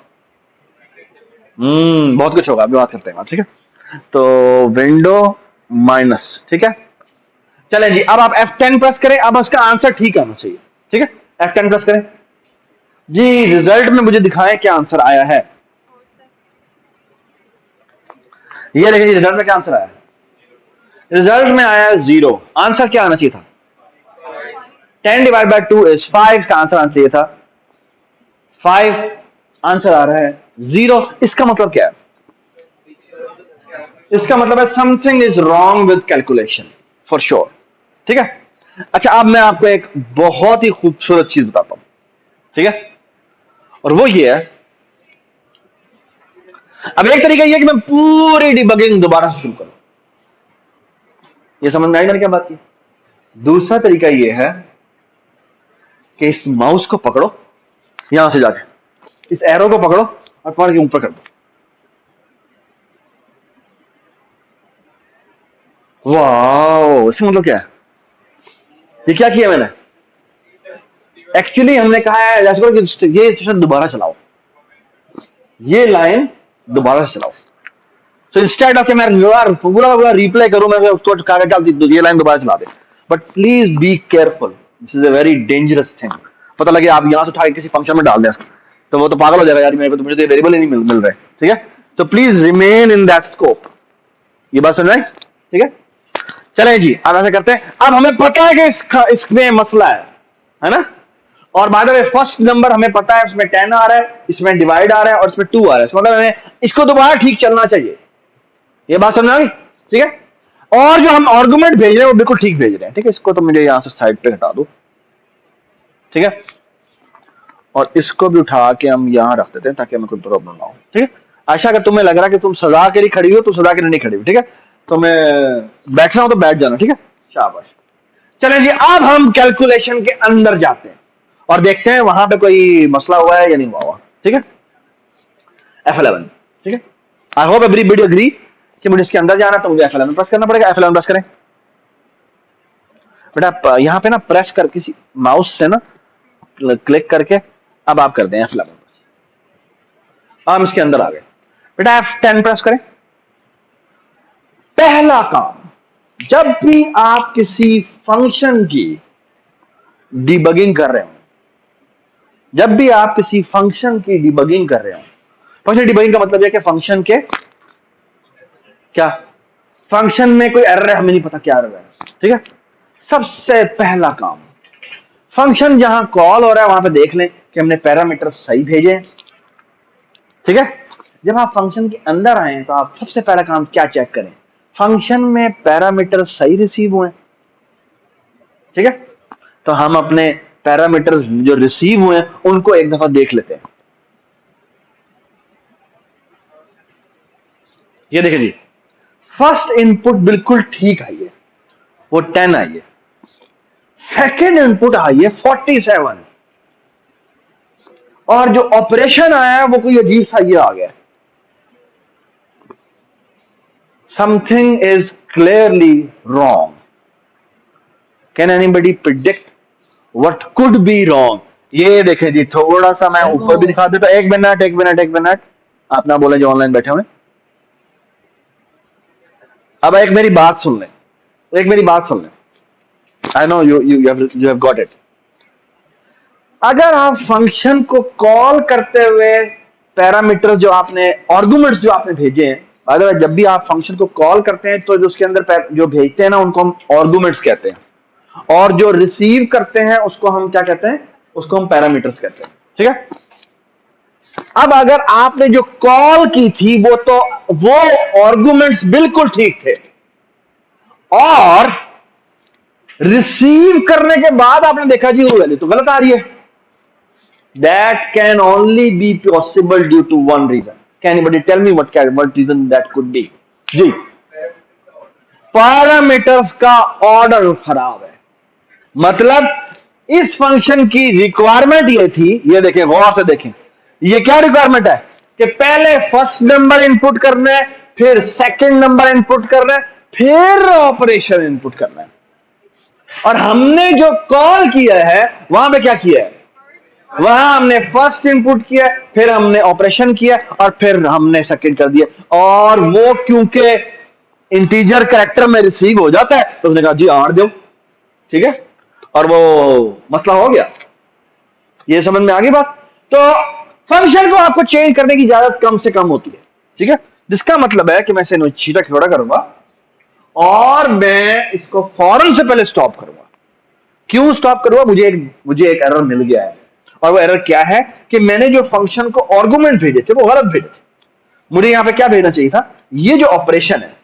बहुत कुछ होगा, अभी बात करते हैं। ठीक है, तो विंडो माइनस। ठीक है, चलें जी, अब आप F10 प्रेस करें। अब उसका आंसर ठीक आना चाहिए। ठीक है, F10 प्रेस करें जी, रिजल्ट में मुझे दिखाएं क्या आंसर आया है। ये देखिए रिजल्ट में क्या आंसर आया है। रिजल्ट में आया 0। आंसर क्या आना चाहिए था? 10/2 इज 5 का आंसर आना चाहिए था 5। आंसर आ रहा है 0। इसका मतलब क्या है? इसका मतलब है something is wrong with calculation for sure. ठीक है, अच्छा अब मैं आपको एक बहुत ही खूबसूरत चीज बताता हूं। ठीक है, और वो ये है, अब एक तरीका ये है कि मैं पूरी डिबगिंग दोबारा शुरू करूं। ये समझ में आई मैंने क्या बात की? दूसरा तरीका ये है कि इस माउस को पकड़ो, यहां से जाके इस एरो को पकड़ो और पकड़ के ऊपर कर दो। वाह, इसका मतलब क्या है? ये क्या किया मैंने? एक्चुअली हमने कहा है जैसे कि ये सेशन दोबारा चलाओ, ये लाइन दोबारा से चलाओ। सो इंस्टेड ऑफ कि मैं पूरा पूरा रिप्लाई करूं, मैं उसको कागज डाल ये लाइन दोबारा चला दे। But please be careful, this is a very dangerous thing. पता लगे आप यहां से उठा के किसी फंक्शन में डाल दें, तो वो तो पागल हो जाएगा यार, मेरे को तो मुझे तो वेरिएबल ही नहीं मिल रहे, ठीक है। तो please remain in that scope. ये बात सुन रहे हैं, ठीक है। चलें जी, अब ऐसा करते हैं। अब हमें पता है कि इसमें मसला है ना। और bye the way first number हमें पता है, इसमें 10 आ रहा है, इसमें डिवाइड आ रहा है और इसमें 2 आ रहा है, मतलब हमें इसको दोबारा ठीक चलना चाहिए। ये बात समझ आ गई, ठीक है। और जो हम आर्गुमेंट भेज रहे हैं वो बिल्कुल ठीक भेज रहे हैं, ठीक है। इसको तो मुझे यहां से साइड पे हटा दो, ठीक है। और इसको भी उठा के हम यहां रख देते हैं ताकि हमें कोई प्रॉब्लम ना हो, ठीक है। आशा अगर तुम्हें लग रहा है कि तुम सजा के लिए खड़ी हो तो सजा के लिए नहीं खड़ी हो, ठीक है। तो मैं बैठना हो तो बैठ जाना, ठीक है। शाबाश। चलें जी, अब हम कैलकुलेशन के अंदर जाते हैं और देखते हैं वहां पे कोई मसला हुआ है या नहीं हुआ, ठीक है। F11, ठीक है। आई होप एवरीबॉडी एग्री कि मुझे इसके अंदर जाना तो मुझे F11 प्रेस करना पड़ेगा। F11 प्रेस करें बेटा, यहां पे ना प्रेस कर किसी माउस से ना क्लिक करके अब आप कर दें F11। हम इसके अंदर आ गए बेटा, F10 प्रेस करें। पहला काम, जब भी आप किसी फंक्शन की डिबगिंग कर रहे हो, जब भी आप किसी फंक्शन की डिबगिंग कर रहे हो, फंक्शन डिबगिंग का मतलब है कि फंक्शन के क्या, फंक्शन में कोई एरर है, हमें नहीं पता क्या एरर है, ठीक है। सबसे पहला काम, फंक्शन जहां कॉल हो रहा है वहां पे देख लें कि हमने पैरामीटर सही भेजे हैं, ठीक है। जब आप फंक्शन के अंदर आए तो आप सबसे पहला काम क्या चेक करें, फंक्शन में पैरामीटर सही रिसीव हुए, ठीक है। तो हम अपने पैरामीटर जो रिसीव हुए उनको एक दफा देख लेते हैं। ये देखिए जी, फर्स्ट इनपुट बिल्कुल ठीक आई है, वो 10 आई है। सेकेंड इनपुट आई है 47, और जो ऑपरेशन आया है वो कोई अजीब सा ये आ गया, something is clearly wrong. Can anybody predict what could be wrong? ये देखें जी, थोड़ा सा मैं ऊपर भी दिखा देता। एक मिनट एक मिनट एक मिनट, आप ना बोले जो ऑनलाइन बैठे हुए। अब एक मेरी बात सुन लें, एक मेरी बात सुन लें। I know you have got it. अगर आप फंक्शन को कॉल करते हुए पैरामीटर जो आपने, आर्गुमेंट्स जो आपने भेजे हैं, अगर जब भी आप फंक्शन को कॉल करते हैं तो जो उसके अंदर जो भेजते हैं ना उनको हम आर्गुमेंट्स कहते हैं, और जो रिसीव करते हैं उसको हम क्या कहते हैं, उसको हम पैरामीटर्स कहते हैं, ठीक है। अब अगर आपने जो कॉल की थी वो आर्गुमेंट्स बिल्कुल ठीक थे, और रिसीव करने के बाद आपने देखा जी वो वैल्यू तो गलत आ रही है। That can only be possible due to one reason. Can anybody tell me what reason that could be? जी, पैरामीटर्स का ऑर्डर खराब है। मतलब इस फंक्शन की रिक्वायरमेंट ये थी, ये देखें गौर से देखें, ये क्या रिक्वायरमेंट है कि पहले फर्स्ट नंबर इनपुट करना है, फिर सेकंड नंबर इनपुट करना है, फिर ऑपरेशन इनपुट करना है। और हमने जो कॉल किया है वहां पे क्या किया है, वहां हमने फर्स्ट इनपुट किया, फिर हमने ऑपरेशन किया और फिर हमने सेकंड कर दिया। और वो क्योंकि इंटीजर कैरेक्टर में रिसीव हो जाता है तो उसने कहा जी 8 दो, ठीक है, और वो मसला हो गया। ये समझ में आ गई बात। तो फंक्शन को आपको चेंज करने की इजाजत कम से कम होती है, ठीक है। जिसका मतलब है कि मैं इसे सीधा खड़ा करूंगा और मैं इसको फौरन से पहले स्टॉप करूंगा। क्यों स्टॉप करूंगा, मुझे एक एरर मिल गया है, और वो एरर क्या है कि मैंने जो फंक्शन को आर्गुमेंट भेजे थे वो गलत भेजे थे। मुझे यहां पे क्या भेजना चाहिए था, ये जो ऑपरेशन है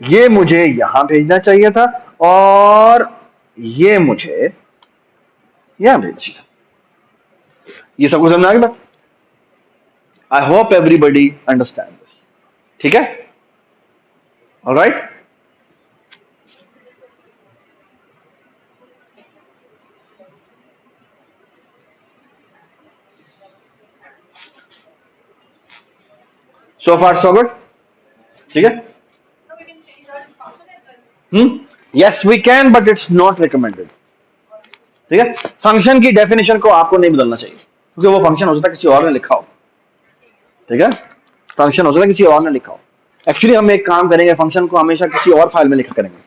ये मुझे यहां भेजना चाहिए था, और ये मुझे यहां भेजना। ये सब कुछ समझ आ गया। I hope everybody understand this, ठीक है। Alright, so far so good, ठीक है। Yes we can, but it's not recommended, ठीक है। फंक्शन की डेफिनेशन को आपको नहीं बदलना चाहिए क्योंकि वो फंक्शन हो सकता है किसी और ने लिखा हो, ठीक है। फंक्शन हो सकता है किसी और ने लिखा हो। एक्चुअली हम एक काम करेंगे, फंक्शन को हमेशा किसी और फाइल में लिखा करेंगे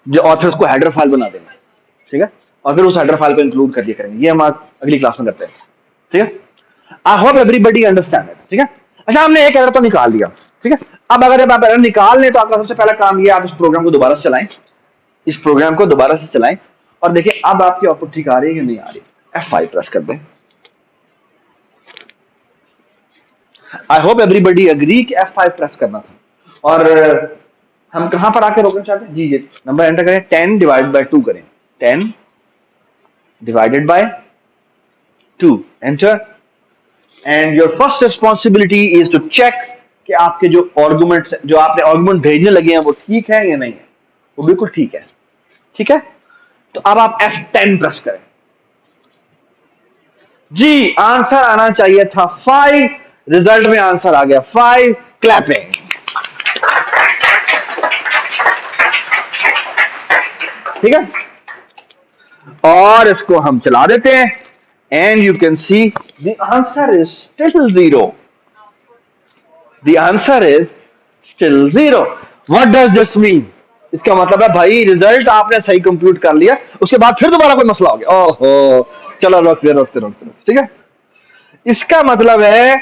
जो, और फिर उसको हेडर फाइल बना देंगे, ठीक है, और फिर उस हेडर फाइल को इंक्लूड कर दिया करेंगे। ये हम अगली क्लास में करते हैं, ठीक है। आई होप एवरीबडी अंडरस्टैंड इट, ठीक है। अच्छा, हमने एक एरर तो निकाल दिया, ठीक है। अब अगर आप एरर निकाल लें तो आपका सबसे पहला काम ये, आप इस प्रोग्राम को दोबारा से चलाएं, इस प्रोग्राम को दोबारा से चलाएं और देखिए अब आपकी आउटपुट ठीक आ रही है कि नहीं आ रही। F5 प्रेस कर दें। आई होप एवरीबडी अग्री कि F5 प्रेस करना था। और हम कहां पर आके रोकना चाहते हैं जी, ये नंबर एंटर करें, 10 डिवाइड बाय 2 करें, 10 divided by 2 enter. And your first responsibility is to check कि आपके जो आर्गुमेंट्स, जो आपने आर्गुमेंट भेजने लगे हैं वो ठीक है या नहीं है। वो बिल्कुल ठीक है, ठीक है। तो अब आप F10 प्रेस करें। जी, आंसर आना चाहिए था 5, रिजल्ट में आंसर आ गया 5। क्लैपिंग। ठीक है, और इसको हम चला देते हैं and you can see the answer is still 0। The answer is still 0। What does this mean? इसका मतलब है भाई रिजल्ट आपने सही कंप्यूट कर लिया, उसके बाद फिर दोबारा कोई मसला हो गया, ओहो, चलो रोकते रोकते रोकते, ठीक है। इसका मतलब है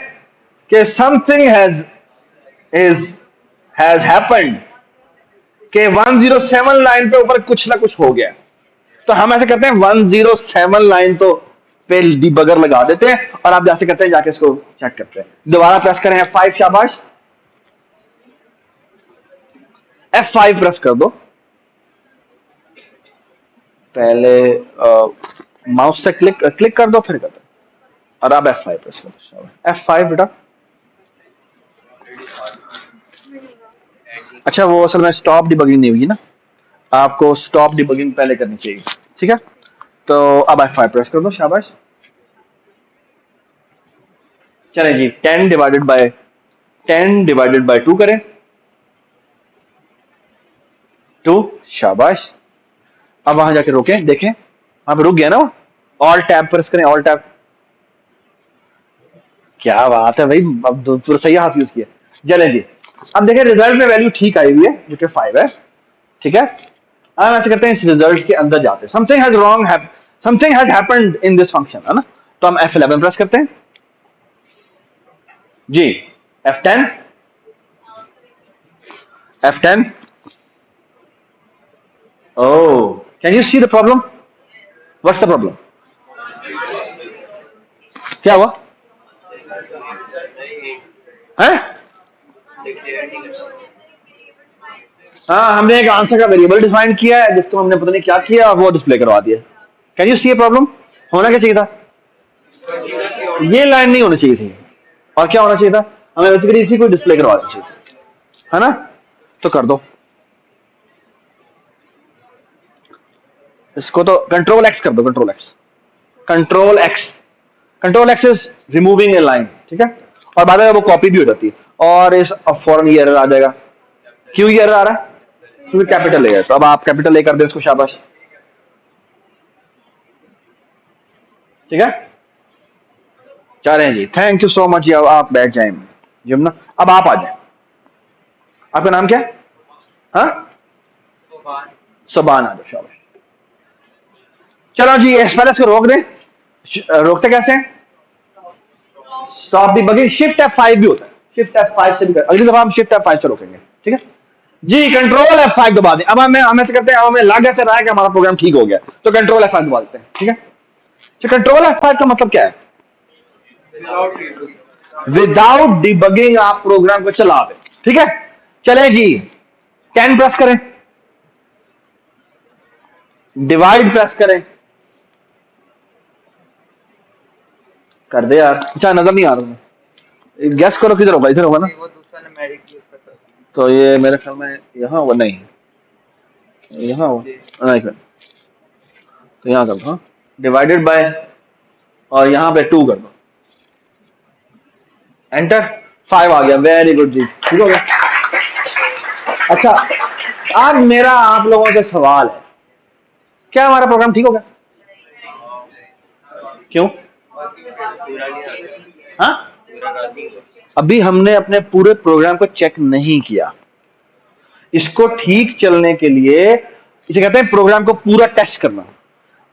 कि समथिंग हैज हैपेंड, कि 107 लाइन पे ऊपर कुछ ना कुछ हो गया। तो हम ऐसे करते हैं 107 लाइन तो पे डिबगर लगा देते हैं और आप जैसे करते हैं जाके इसको चेक करते हैं। दोबारा प्रेस करें F5, शाबाश, F5 प्रेस कर दो। पहले माउस से क्लिक कर दो, फिर कर दो, और अब F5 प्रेस कर दो। F5 बेटा। अच्छा, वो असल में स्टॉप डिबगिंग नहीं हुई ना, आपको स्टॉप डिबगिंग पहले करनी चाहिए, ठीक है। तो अब F5 प्रेस कर दो, शाबाश। चलें जी, 10 डिवाइडेड बाय 2 करें, 2, शाबाश। अब वहां जाके रोकें, देखें वहां पे रुक गया ना वो। ऑल टैब प्रेस करें, ऑल टैब। क्या बात है भाई, अब पूरा सही हाथ यूज किया। चलें जी, अब देखें रिजल्ट में वैल्यू ठीक आई हुई है जो कि 5 है, ठीक है। अब ऐसे करते हैं इस रिजल्ट के अंदर जाते हैं, something has happened in this function, है ना। तो हम F11 प्रेस करते हैं जी, F10, F10। Oh, can you see the problem? What's the problem? क्या हुआ है? हाँ, हमने एक आंसर का वेरिएबल डिफाइन किया है जिसको हमने पता नहीं क्या किया और वो डिस्प्ले करवा दिया। Can you see a problem? होना क्या चाहिए था? ये लाइन नहीं होनी चाहिए थी, और क्या होना चाहिए था? हमें बेसिकली इसी को डिस्प्ले करवा देना चाहिए, है ना। तो कर दो इसको, तो कंट्रोल एक्स कर दो, control x, control x, control x is removing A line, ठीक है। और बाद में वो कॉपी भी हो जाती है और इस फॉरन ये एरर आ जाएगा। क्यों ये एरर आ रहा है? क्योंकि कैपिटल ए है। तो अब आप कैपिटल ए कर दे इसको, शाबाश, ठीक है। चलें जी, थैंक यू सो मच। आप बैठ जाएं यमुना, अब आप आ जाएं। आपका नाम क्या है? हाँ, सुबान, आ जाओ, शाबाश। चलो जी, इस पहले इसको रोक दें। रोकते कैसे हैं? Stop the bugging, shift F5 भी होता है, शिफ्ट F5 से भी कर, अगली दफा हम शिफ्ट F5 से रोकेंगे, ठीक है जी। कंट्रोल F5 दबा दें। अब हमें से करते हैं, हमें लग ऐसे रहा है कि हमारा प्रोग्राम ठीक हो गया, तो कंट्रोल F5 दबा देते हैं, ठीक है। तो कंट्रोल F5 का मतलब क्या है? विदाउट डिबगिंग आप प्रोग्राम को चला दें, ठीक है। चले जी, 10 प्रेस करें, डिवाइड प्रेस करें, कर दे यार। अच्छा, नजर नहीं आ रहा, गैस करो किधर होगा, इधर होगा ना। तो ये मेरे ख्याल में यहाँ होगा, नहीं यहाँ होगा, नहीं फिर तो यहाँ कर दो, डिवाइडेड बाय, और यहाँ पे 2 कर दो, एंटर। 5 आ गया, वेरी गुड जी, ठीक हो गया। अच्छा, आज मेरा आप लोगों से सवाल है, क्या हमारा प्रोग्राम ठीक हो गया? क्यों? हाँ, अभी हमने अपने पूरे प्रोग्राम को चेक नहीं किया। इसको ठीक चलने के लिए इसे कहते हैं प्रोग्राम को पूरा टेस्ट करना।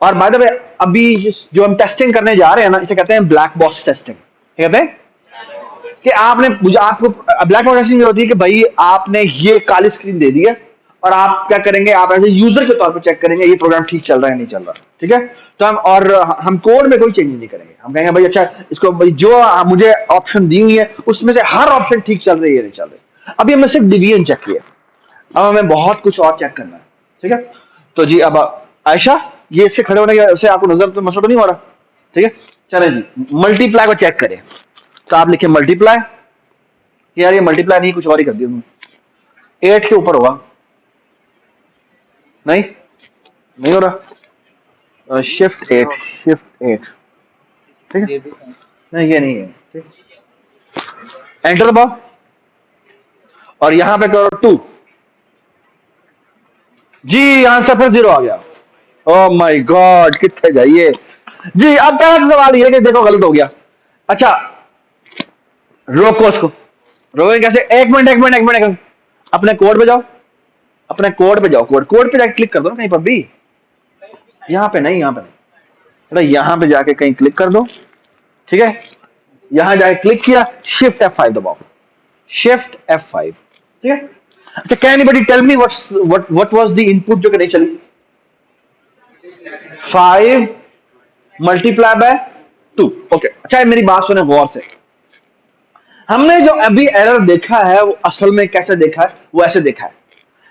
और बाय द वे अभी जो हम टेस्टिंग करने जा रहे हैं ना, इसे कहते हैं ब्लैक बॉक्स टेस्टिंग। कहते हैं कि आपको ब्लैक बॉक्स टेस्टिंग होती है कि भाई आपने ये काली स्क्रीन दे दी है और आप क्या करेंगे, आप एज ए यूजर के तौर पर चेक करेंगे ये प्रोग्राम ठीक चल रहा है नहीं चल रहा। ठीक है, तो हम कोड में कोई चेंज नहीं करेंगे। हम कहेंगे भाई अच्छा इसको भाई जो मुझे ऑप्शन दी हुई है उसमें से हर ऑप्शन ठीक चल रही है नहीं चल रही। अभी हमने सिर्फ डिवीजन चेक किया, अब हमें बहुत कुछ और चेक करना है। ठीक है, तो जी अब आयशा ये इसके खड़े होने से आपको नजर तो मसला तो नहीं हो रहा? ठीक है, चले जी मल्टीप्लाई को चेक करें। तो आप लिखे मल्टीप्लाई, यार ये मल्टीप्लाई नहीं कुछ और ही कर दिया। 8 के ऊपर होगा, नहीं नहीं हो रहा। शिफ्ट 8 ठीक है, नहीं ये नहीं है। एंटर दबाओ और यहां पे करो 2 जी, आंसर फिर 0 आ गया। ओ माय गॉड कितने जाइए जी। अब पहला सवाल ये कि देखो गलत हो गया। अच्छा रोको उसको, रोकें कैसे? एक मिनट अपने कोड पे जाओ, अपने कोड पे जाओ, कोड पे जाके क्लिक कर दो ना कहीं पर भी। यहाँ पे नहीं, मतलब यहाँ पे जाके कहीं क्लिक कर दो। ठीक है, यहां जाके क्लिक किया, शिफ्ट F5 दबाओ, शिफ्ट F5। ठीक है, अच्छा can anybody tell me what was the input जो कि नहीं चली? 5 मल्टीप्लाई बाय 2। ओके, अच्छा मेरी बात सुने गौर से। हमने जो अभी एरर देखा है वो असल में कैसे देखा है? वो ऐसे देखा है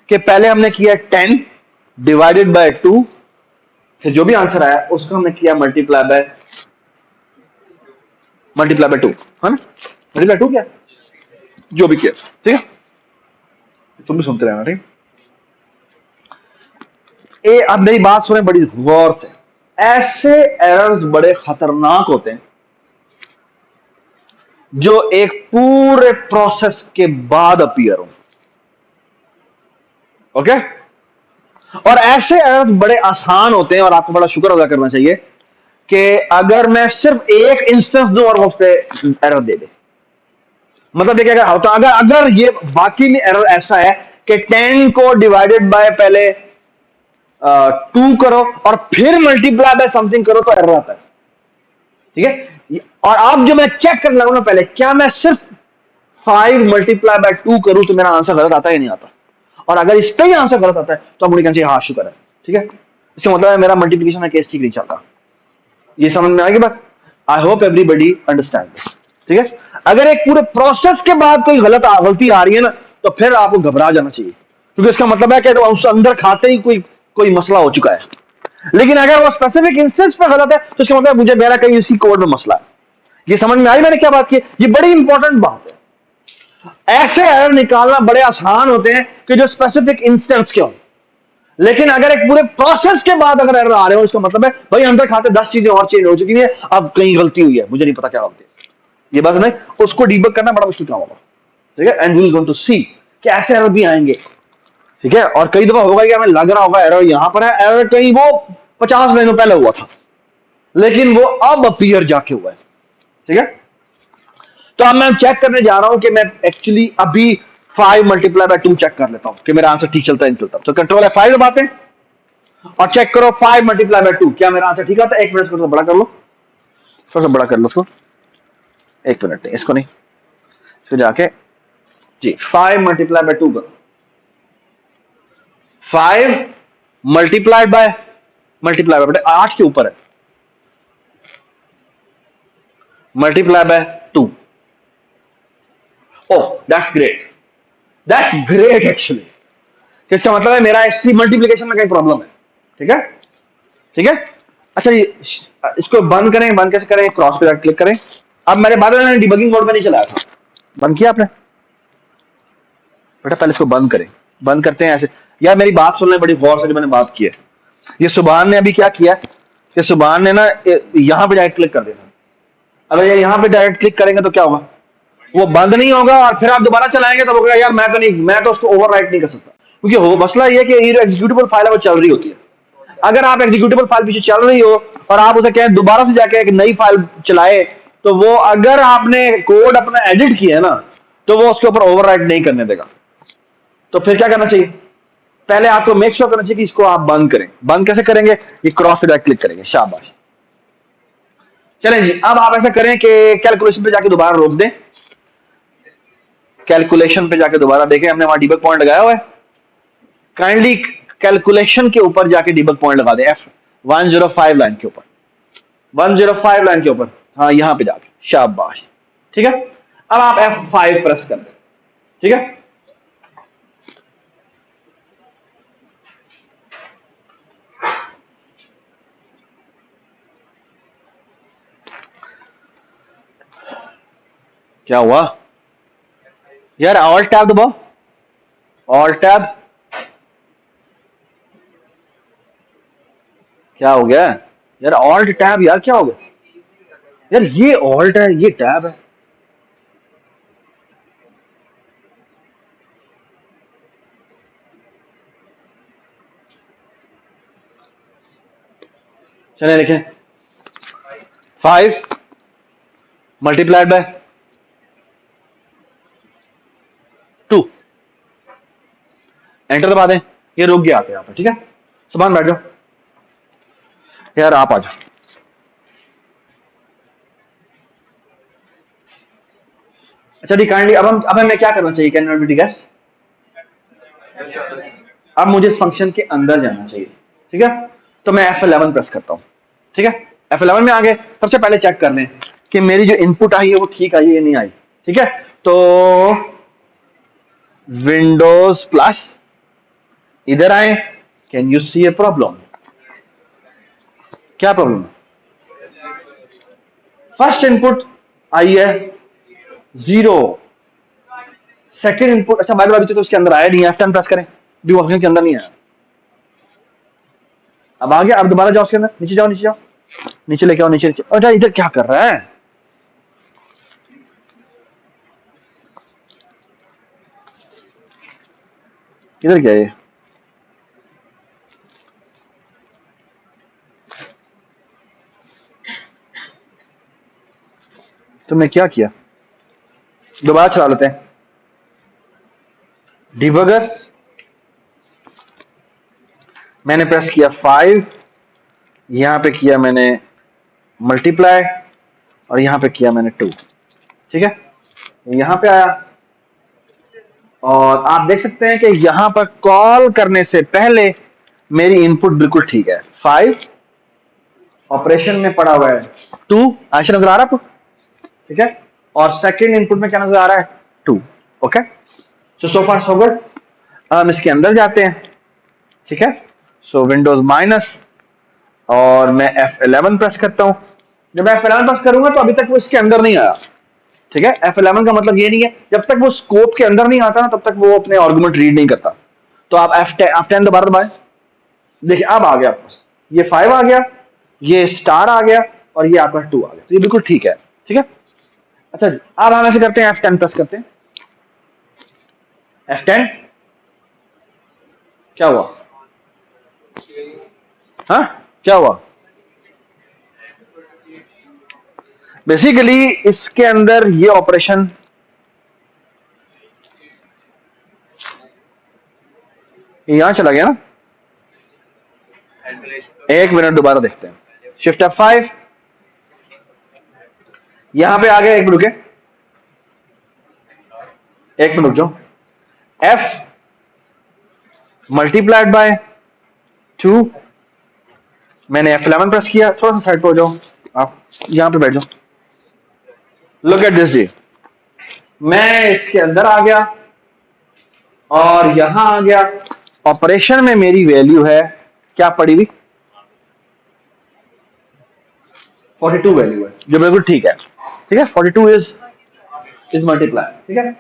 कि पहले हमने किया 10 डिवाइडेड बाय 2, फिर जो भी आंसर आया उसको हमने किया मल्टीप्लाई बाय 2, है ना? मल्टीप्लाई 2 क्या जो भी किया। ठीक है, तुम भी सुनते रहना। ठीक, अब मेरी बात सुने बड़ी गौर से। ऐसे एरर्स बड़े खतरनाक होते हैं जो एक पूरे प्रोसेस के बाद अपीयर हो। ओके, और ऐसे एरर्स बड़े आसान होते हैं और आपको बड़ा शुक्र अदा करना चाहिए कि अगर मैं सिर्फ एक इंस्टेंस दूं और वो उस पर एरर दे दे। मतलब ये क्या होता है अगर ये बाकी में एरर ऐसा है कि 10 को डिवाइडेड बाय पहले 2 करो और फिर मल्टीप्लाई बाय समथिंग करो तो एरर आता है। ठीक है, और अब जो मैं चेक करने लगूं ना पहले, क्या मैं सिर्फ 5 मल्टीप्लाई बाय 2 करूं तो मेरा आंसर गलत आता है या नहीं आता? और अगर इस पे ही आंसर गलत आता है तो आप मुझे कहना चाहिए हाँ शुक्र है। ठीक है, इसका मतलब है मेरा मल्टीप्लिकेशन का केस ठीक नहीं चलता। ये समझ में आएगी बात? आई होप एवरीबडी अंडरस्टैंड। ठीक है, अगर एक पूरे प्रोसेस के बाद कोई गलती आ रही है ना तो फिर आपको घबरा जाना चाहिए, क्योंकि इसका मतलब है कि उस अंदर खाते ही कोई मसला हो चुका है। लेकिन अगर वो स्पेसिफिक इंस्टेंस पे गलत है तो इसका मतलब मुझे मेरा कहीं इसी कोड में मसला है। ये समझ में आई मैंने क्या बात की? ये बड़ी इंपॉर्टेंट बात है। ऐसे एरर निकालना बड़े आसान होते हैं कि जो स्पेसिफिक इंस्टेंस के हो, लेकिन अगर एक पूरे प्रोसेस के बाद अगर एरर आ रहे हो इसका मतलब है भाई अंदर खाते 10 चीजें और चेंज हो चुकी है, अब कहीं गलती हुई है, मुझे नहीं पता क्या गलती है। ये बात नहीं, उसको डीबग करना बड़ा मुश्किल काम होगा। ठीक है, and we will going to see कि ऐसे एरर भी आएंगे। ठीक है, और कई दफा होगा कि हमें लग रहा होगा एरर यहां पर है, एरर कहीं वो 50 महीनों पहले हुआ था लेकिन वो अब अपीयर जाके हुआ है। ठीक है, तो अब मैं चेक करने जा रहा हूं कि मैं एक्चुअली अभी 5 मल्टीप्लाई बाय 2 चेक कर लेता हूं कि मेरा आंसर ठीक चलता है नहीं चलता। तो कंट्रोल F5 दबाते हैं और चेक करो 5 मल्टीप्लाई बाय 2 क्या मेरा आंसर ठीक आता है? 1 मिनट, थोड़ा सा बड़ा कर लो, थोड़ा सा बड़ा कर लो उसको। 1 मिनट नहीं, इसको नहीं, इसको जाके जी 5 मल्टीप्लाई बाय 2 करो। 5 मल्टीप्लाइड बाय 8 के ऊपर है, multiply by 2। Oh that's great actually. इसका मतलब है मेरा इसी मल्टीप्लिकेशन में कहीं प्रॉब्लम है। ठीक है, ठीक है, अच्छा इसको बंद करें, बंद कैसे करें? क्रॉस पे क्लिक करें। अब मेरे बाद में डिबगिंग मोड में नहीं चलाया था, बंद किया आपने बेटा? पहले इसको बंद करें, बंद करते हैं ऐसे। यार मेरी बात सुन ले बड़ी गौर से, जो मैंने बात की है। ये सुभान ने अभी क्या किया कि सुभान ने ना यहां पे डायरेक्ट क्लिक कर देना। अगर ये यहां पे डायरेक्ट क्लिक करेंगे तो क्या होगा? वो बंद नहीं होगा और फिर आप दोबारा चलाएंगे तो वो कहेगा यार मैं तो उसको ओवरराइट नहीं कर सकता, क्योंकि हो मसला ये कि ये एग्जीक्यूटेबल फाइल है वो चल रही होती है। अगर आप एग्जीक्यूटेबल फाइल पीछे चल रही हो और आप उसे कहें दोबारा से जाके एक नई फाइल चलाए तो वो अगर आपने कोड अपना एडिट किया है ना, तो वो उसके ऊपर ओवरराइट नहीं करने देगा। तो फिर क्या करना चाहिए? पहले आपको मेक श्योर करना चाहिए कि इसको आप बंद करें। बंद कैसे करेंगे? ये क्रॉस पे क्लिक करेंगे, शाबाश। चलें जी, अब आप ऐसा करें कि कैलकुलेशन पे जाके दोबारा रोक दें। कैलकुलेशन पे जाके दोबारा देखें, हमने वहां डिबग पॉइंट लगाया हुआ है। काइंडली कैलकुलेशन के ऊपर जाके डिबग पॉइंट लगा दें, F105 लाइन के ऊपर, 105 लाइन के ऊपर, हाँ यहां पे जाके, शाबाश। ठीक है, अब आप F5 प्रेस कर दें। ठीक है, क्या हुआ यार? ऑल्ट टैब दबाओ, ऑल्ट टैब। क्या हो गया यार? ऑल्ट टैब यार, क्या हो गया यार? ये ऑल्ट है, ये टैब है। चले देखें, 5 मल्टीप्लाइड बाय 2, एंटर दबा दें। ये रुक गया आप यहाँ पर। ठीक है, सुभान बैठ जाओ यार, आप आ जाओ। अच्छा जी, काइंडली अब हमें क्या करना चाहिए? Can not be gas. अब मुझे इस फंक्शन के अंदर जाना चाहिए। ठीक है, तो मैं F11 प्रेस करता हूँ। ठीक है, F11 में आ गए। सबसे पहले चेक कर लें कि मेरी जो इनपुट आई है वो ठीक आई है या नहीं आई। ठीक है, तो विंडोज प्लस, इधर आए। Can you see a problem? क्या प्रॉब्लम? फर्स्ट इनपुट आई है 0, सेकेंड इनपुट, अच्छा बाय द वे अभी तो उसके अंदर आया नहीं है। F10 प्रेस करें, भी फंक्शन के अंदर नहीं आया। अब आ गया, अब दोबारा जाओ उसके अंदर, नीचे जाओ, नीचे जाओ, नीचे लेके आओ, नीचे नीचे। अच्छा इधर क्या कर रहा है? किधर गया ये? तुमने क्या किया? दोबारा चला लेते हैं डिबगर। मैंने प्रेस किया 5, यहां पे किया मैंने मल्टीप्लाई, और यहां पे किया मैंने 2। ठीक है, यहां पे आया, और आप देख सकते हैं कि यहां पर कॉल करने से पहले मेरी इनपुट बिल्कुल ठीक है। 5 ऑपरेशन में पड़ा हुआ है, 2 आंसर नजर आ रहा है आपको? ठीक है, और सेकंड इनपुट में क्या नजर आ रहा है? 2। ओके, सो फार सो गुड। हम इसके अंदर जाते हैं। ठीक है, सो विंडोज माइनस, और मैं F11 प्रेस करता हूं। जब मैं F11 प्रेस करूंगा तो अभी तक वो इसके अंदर नहीं आया। ठीक है, F11 का मतलब ये नहीं है, जब तक वो स्कोप के अंदर नहीं आता ना तब तक वो अपने आर्गुमेंट रीड नहीं करता। तो आप F10 दोबारा दबाएं। देखिए अब आ गया आपको, ये 5 आ गया, ये स्टार आ गया, और ये आपका 2 आ गया। तो ये बिल्कुल ठीक है। ठीक है, अच्छा जी, अब हम ऐसे करते हैं, F10 प्रेस करते हैं। F10, क्या हुआ? हाँ, क्या हुआ? बेसिकली इसके अंदर ये ऑपरेशन, यहां चला गया ना। एक मिनट, दोबारा देखते हैं। शिफ्ट F5, यहां पे आ गया। एक मिनट रुके, एक मिनट रुक जाओ। F मल्टीप्लाइड बाय 2, मैंने F11 प्रेस किया। थोड़ा सा साइड पर हो जाओ, आप यहां पे बैठ जाओ। लुक एट दिस जी, मैं इसके अंदर आ गया और यहां आ गया। ऑपरेशन में मेरी वैल्यू है क्या पड़ी हुई? 42 वैल्यू है, जो बिल्कुल ठीक है। ठीक है, 42 इज मल्टीप्लाई। ठीक है,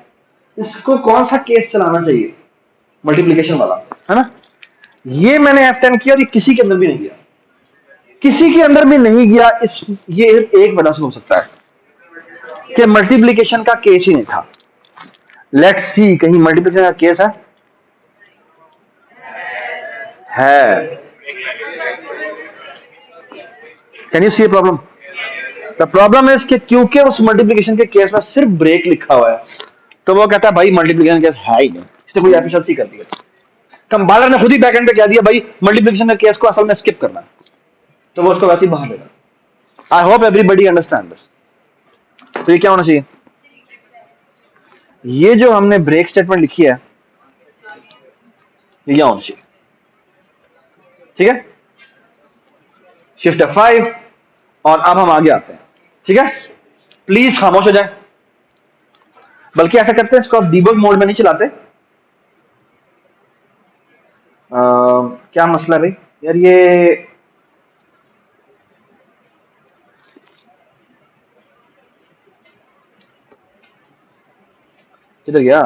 इसको कौन सा केस चलाना चाहिए? मल्टीप्लीकेशन वाला, है ना। ये मैंने F10 किया और ये किसी के अंदर भी नहीं गया, किसी के अंदर भी नहीं गया। इस ये एक वजह से हो सकता है कि मल्टीप्लीकेशन का केस ही नहीं था। लेट्स सी, कहीं मल्टीप्लीकेशन का केस है? Can you see a problem? The problem is कि क्योंकि उस मल्टीप्लिकेशन के केस में सिर्फ ब्रेक लिखा हुआ है, तो वो कहता है भाई मल्टीप्लिकेशन केस है ही नहीं, इसने कोई एफिशिएंसी कर दी है। कंपाइलर ने खुद ही बैकएंड पे कह दिया भाई मल्टीप्लिकेशन के केस को असल में स्किप करना है, तो वो उसको वैसे ही बाहर देगा। आई होप एवरीबडी अंडरस्टैंड दिस। तो ये क्या होना चाहिए, ये जो हमने ब्रेक स्टेटमेंट लिखी है ये क्या होना चाहिए, ठीक है। शिफ्ट F5 और अब हम आगे आते हैं, ठीक है। प्लीज खामोश हो जाए, बल्कि ऐसा करते हैं इसको आप डीबग मोड में नहीं चलाते। क्या मसला है भाई यार, ये किधर गया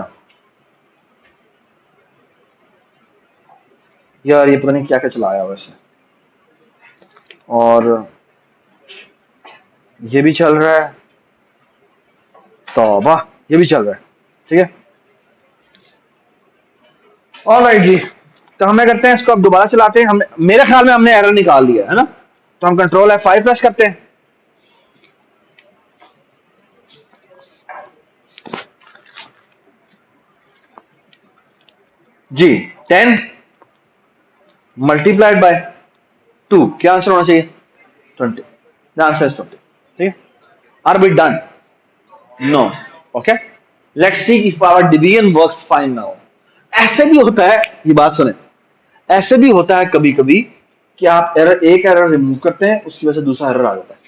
यार, ये पता नहीं क्या क्या चलाया वैसे, और ये भी चल रहा है, तौबा ये भी चल रहा है, ठीक है। ऑलराइट जी, तो हमें करते हैं इसको अब दोबारा चलाते हैं। हमने मेरे ख्याल में हमने एरर निकाल दिया है ना, तो हम कंट्रोल F5 प्रेस करते हैं। जी 10 मल्टीप्लाइड बाय 2, क्या आंसर होना चाहिए 20, द आंसर इज 20, ठीक है। Are we done? No, okay. Let's see if our division works fine now. ऐसे भी होता है, ये बात सुने, ऐसे भी होता है कभी कभी कि आप एक एरर रिमूव करते हैं, उसकी वजह से दूसरा एरर आ जाता है।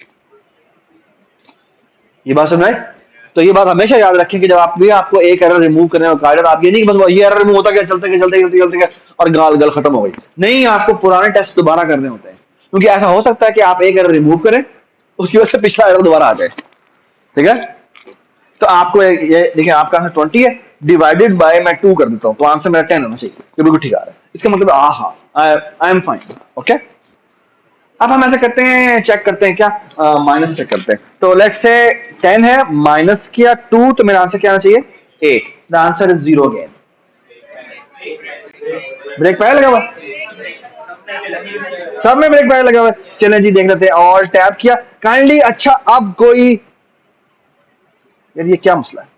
ये बात समझ आए? तो ये बात हमेशा याद रखें कि जब आप भी आपको एक एरर रिमूव करने का कहा, आप ये नहीं कि बस ये एरर रिमूव होता गया, चलते गए चलते चलते चलते गए और गाल गल खत्म हो गई। नहीं, आपको पुराने टेस्ट दोबारा करने होते हैं, क्योंकि ऐसा हो सकता है कि आप एक एरर रिमूव करें, उसकी वजह से पिछला एरर दोबारा आ जाए, ठीक है। तो आपको ये देखिए, आपका आंसर 20 है, डिवाइडेड बाय मैं 2 कर देता हूं, तो आंसर मेरा 10 होना चाहिए। ये बिल्कुल ठीक आ रहा है, इसका मतलब आई एम फाइन, ओके। अब हम ऐसे करते हैं, चेक करते हैं क्या, माइनस चेक करते हैं। तो लेट्स से 10 है, माइनस किया 2, तो मेरा आंसर क्या आना चाहिए 8, the answer is 0 again. Brake pad लगा हुआ, सब में ब्रेक पैड लगा हुआ है। चलें जी देख लेते हैं, और टैप किया काइंडली। अच्छा अब कोई यार, ये क्या मसला है,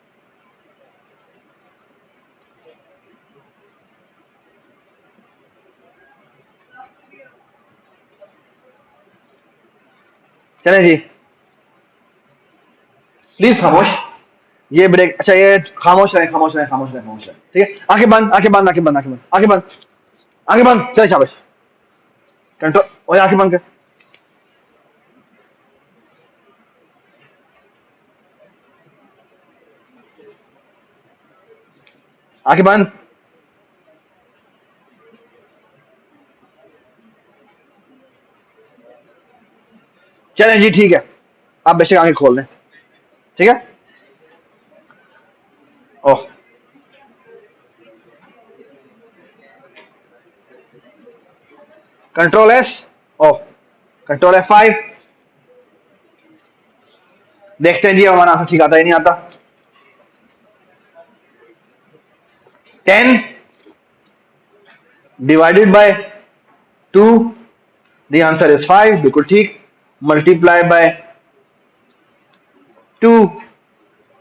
चलें जी प्लीज खामोश, ये ब्रेक, अच्छा ये खामोश रहे खामोश रहे खामोश रहे खामोश रहे, ठीक है। आंखें बंद आंखें बंद आंखें बंद आंखें बंद आंखें बंद आंखें बंद, चले शाबाश, कंट्रोल, और आंखें बंद कर, आंखें बंद। चलें जी ठीक है, आप बेशक आंखें खोल लें, ठीक है। ओह कंट्रोल एस, ओह कंट्रोल F5, देखते हैं जी हमारा आंसर ठीक आता है नहीं आता। 10 divided by 2, the answer is 5, बिल्कुल ठीक। Multiply by 2,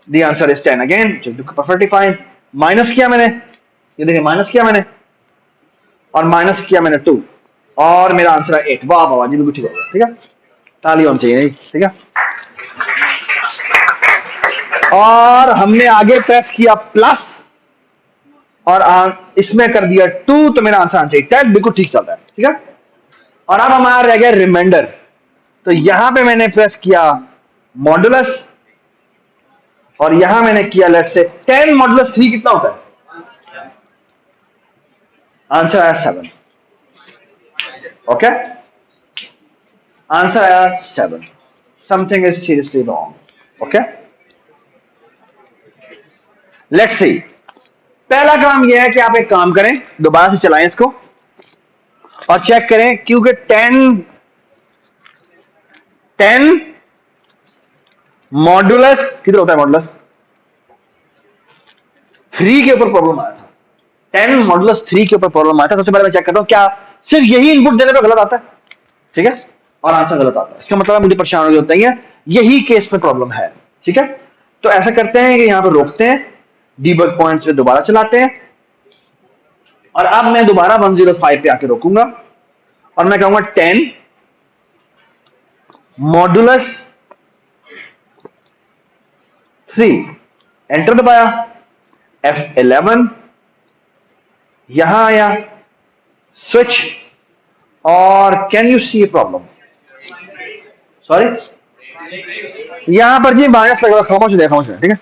the answer is 10 again, perfectly fine. Minus किया मैंने, ये देखिए माइनस किया मैंने, और माइनस किया मैंने 2, और मेरा आंसर है 8। वाह वाह जी, बिल्कुल ठीक हो गया, ठीक है। ताली होनी चाहिए नहीं, ठीक है। और हमने आगे प्रेस किया प्लस, और इसमें कर दिया 2, तो मेरा आंसर आना चाहिए 10, बिल्कुल ठीक चलता है, ठीक है। और अब हमारा रह गया रिमाइंडर, तो यहां पे मैंने प्रेस किया मॉडुलस, और यहां मैंने किया लेट्स से 10 मॉडुलस 3 कितना होता है, आंसर आया 7, ओके। आंसर आया 7, something is seriously wrong, okay. Let's सी, पहला काम यह है कि आप एक काम करें, दोबारा से चलाएं इसको और चेक करें, क्योंकि 10 मॉडुलस किधर होता है, मॉडुलस 3 के ऊपर प्रॉब्लम आया था, 10 मॉडुलस 3 के ऊपर प्रॉब्लम आया था। सबसे पहले मैं चेक करता हूं क्या सिर्फ यही इनपुट देने पर गलत आता है, ठीक है, और आंसर गलत आता है, इसका मतलब मुझे परेशान होने की जरूरत नहीं है। यही केस में प्रॉब्लम है, ठीक है। तो ऐसा करते हैं कि यहां पर रोकते हैं, डीबग पॉइंट्स पे दोबारा चलाते हैं, और अब मैं दोबारा 105 पे आके रोकूंगा और मैं कहूंगा 10 मॉडुलस 3, एंटर दबाया, F11, यहां आया, स्विच, और can you see a problem? Sorry, यहां पर जी माइनस लगा, खामोश है, ठीक है।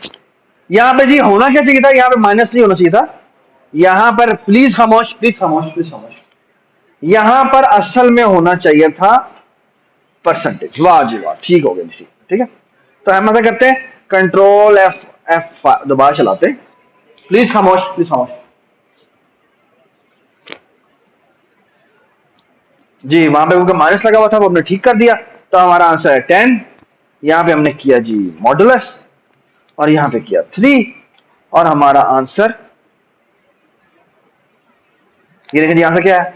यहां पे जी होना क्या चाहिए था, यहां पे माइनस नहीं होना चाहिए था, यहां पर प्लीज खामोश, प्लीज खामोश, प्लीज खामोश, यहां पर असल में होना चाहिए था परसेंटेज। वाह जी वाह, ठीक हो गया जी, ठीक है। तो हम ऐसा करते हैं, कंट्रोल F दोबारा चलाते हैं, प्लीज खामोश, प्लीज खामोश जी। वहां पे उनका माइनस लगा हुआ था, वो हमने ठीक कर दिया, तो हमारा आंसर है 10। यहां पे हमने किया जी मॉडुलस, और यहां पे किया 3, और हमारा आंसर, ये देखिए जी, आंसर क्या है?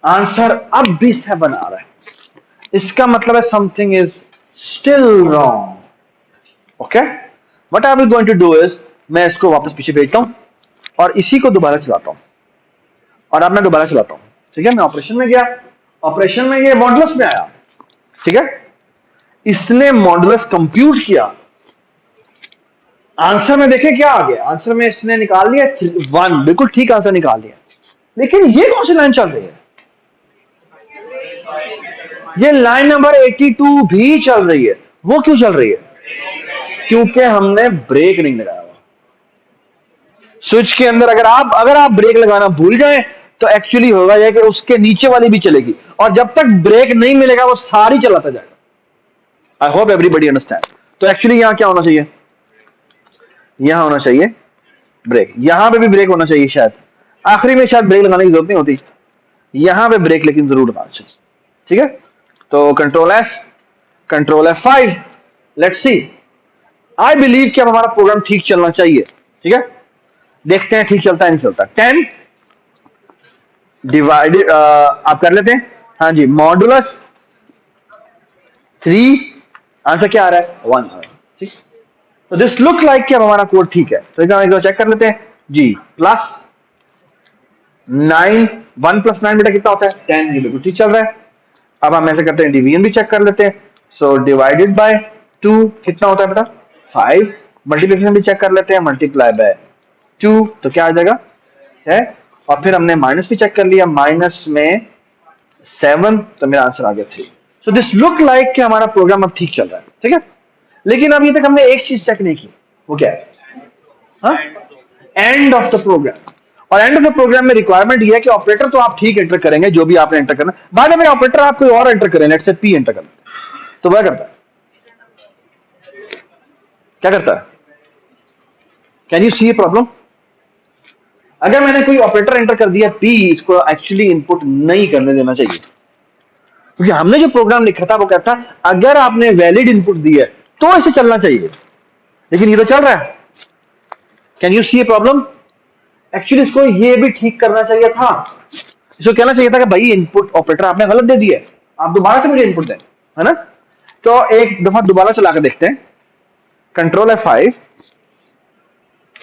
आंसर अब भी 7 आ रहा है, इसका मतलब है something is still wrong. Okay, what I will going to do is, मैं इसको वापस पीछे भेजता हूं और इसी को दोबारा चलाता हूं, और अब मैं दोबारा चलाता हूं, ठीक है। मैं ऑपरेशन में गया, ऑपरेशन में ये मॉडुलस में आया, ठीक है। इसने मॉडुलस कंप्यूट किया, आंसर में देखें क्या आ गया, आंसर में इसने निकाल लिया 1, बिल्कुल ठीक आंसर निकाल लिया। लेकिन ये कौन सी लाइन चल रही है? ये लाइन नंबर 82 भी चल रही है। वो क्यों चल रही है? क्योंकि हमने ब्रेक नहीं लगाया हुआ। स्विच के अंदर अगर आप ब्रेक लगाना भूल जाएं तो एक्चुअली होगा यह कि उसके नीचे वाली भी चलेगी, और जब तक ब्रेक नहीं मिलेगा वो सारी चलाता जाएगा। आई होप एवरीबडी अंडरस्टैंड। तो एक्चुअली यहां क्या होना चाहिए? यहां होना चाहिए ब्रेक, यहां पे भी ब्रेक होना चाहिए शायद, आखिरी में शायद ब्रेक लगाने की जरूरत नहीं होती, यहां पे ब्रेक लेकिन जरूर लगाना चाहिए, ठीक है। तो control S, control F5, let's see. I believe कि अब हमारा प्रोग्राम ठीक चलना चाहिए, ठीक है। देखते हैं ठीक चलता है नहीं चलता। 10 डिवाइडेड, आप कर लेते हैं, हाँ जी, मॉडुलस 3, आंसर क्या आ रहा है? 1 आ रहा है, ठीक। तो दिस लुक लाइक कि अब हमारा कोड ठीक है, तो एक बार चेक कर लेते हैं जी। प्लस 9, 1 + 9 बेटा कितना होता है? 10, ये बिल्कुल ठीक चल रहा है। अब हम ऐसे करते हैं, डिवीजन भी चेक कर लेते हैं। सो डिवाइडेड बाय 2 कितना होता है बेटा? 5। मल्टीप्लिकेशन भी चेक कर लेते हैं, मल्टीप्लाई बाय 2 तो क्या आ जाएगा? है। और फिर हमने माइनस भी चेक कर लिया, माइनस में 7, तो मेरा आंसर आ गया 3। सो दिस लुक लाइक कि हमारा प्रोग्राम अब ठीक चल रहा है, ठीक है। लेकिन अभी तक हमने एक चीज चेक नहीं की, वो क्या है? End of the program. और एंड ऑफ द प्रोग्राम में रिक्वायरमेंट ये है कि ऑपरेटर तो आप ठीक एंटर करेंगे, जो भी आपने एंटर करना, बाद में ऑपरेटर आप कोई और एंटर करें, लेट्स से P एंटर करना, तो वह करता है क्या करता है? Can you see a problem? अगर मैंने कोई ऑपरेटर एंटर कर दिया P, इसको एक्चुअली इनपुट नहीं करने देना चाहिए, क्योंकि हमने जो प्रोग्राम लिखा था वो कहता है अगर आपने वैलिड इनपुट दी है तो इसे चलना चाहिए, लेकिन ये तो चल रहा है। Can you see a problem? Actually इसको ये भी ठीक करना चाहिए था, इसको कहना चाहिए था कि भाई इनपुट ऑपरेटर आपने गलत दे दिया है, आप दोबारा से मुझे इनपुट दें, है ना। तो एक दफा दोबारा चला कर देखते हैं, कंट्रोल F5।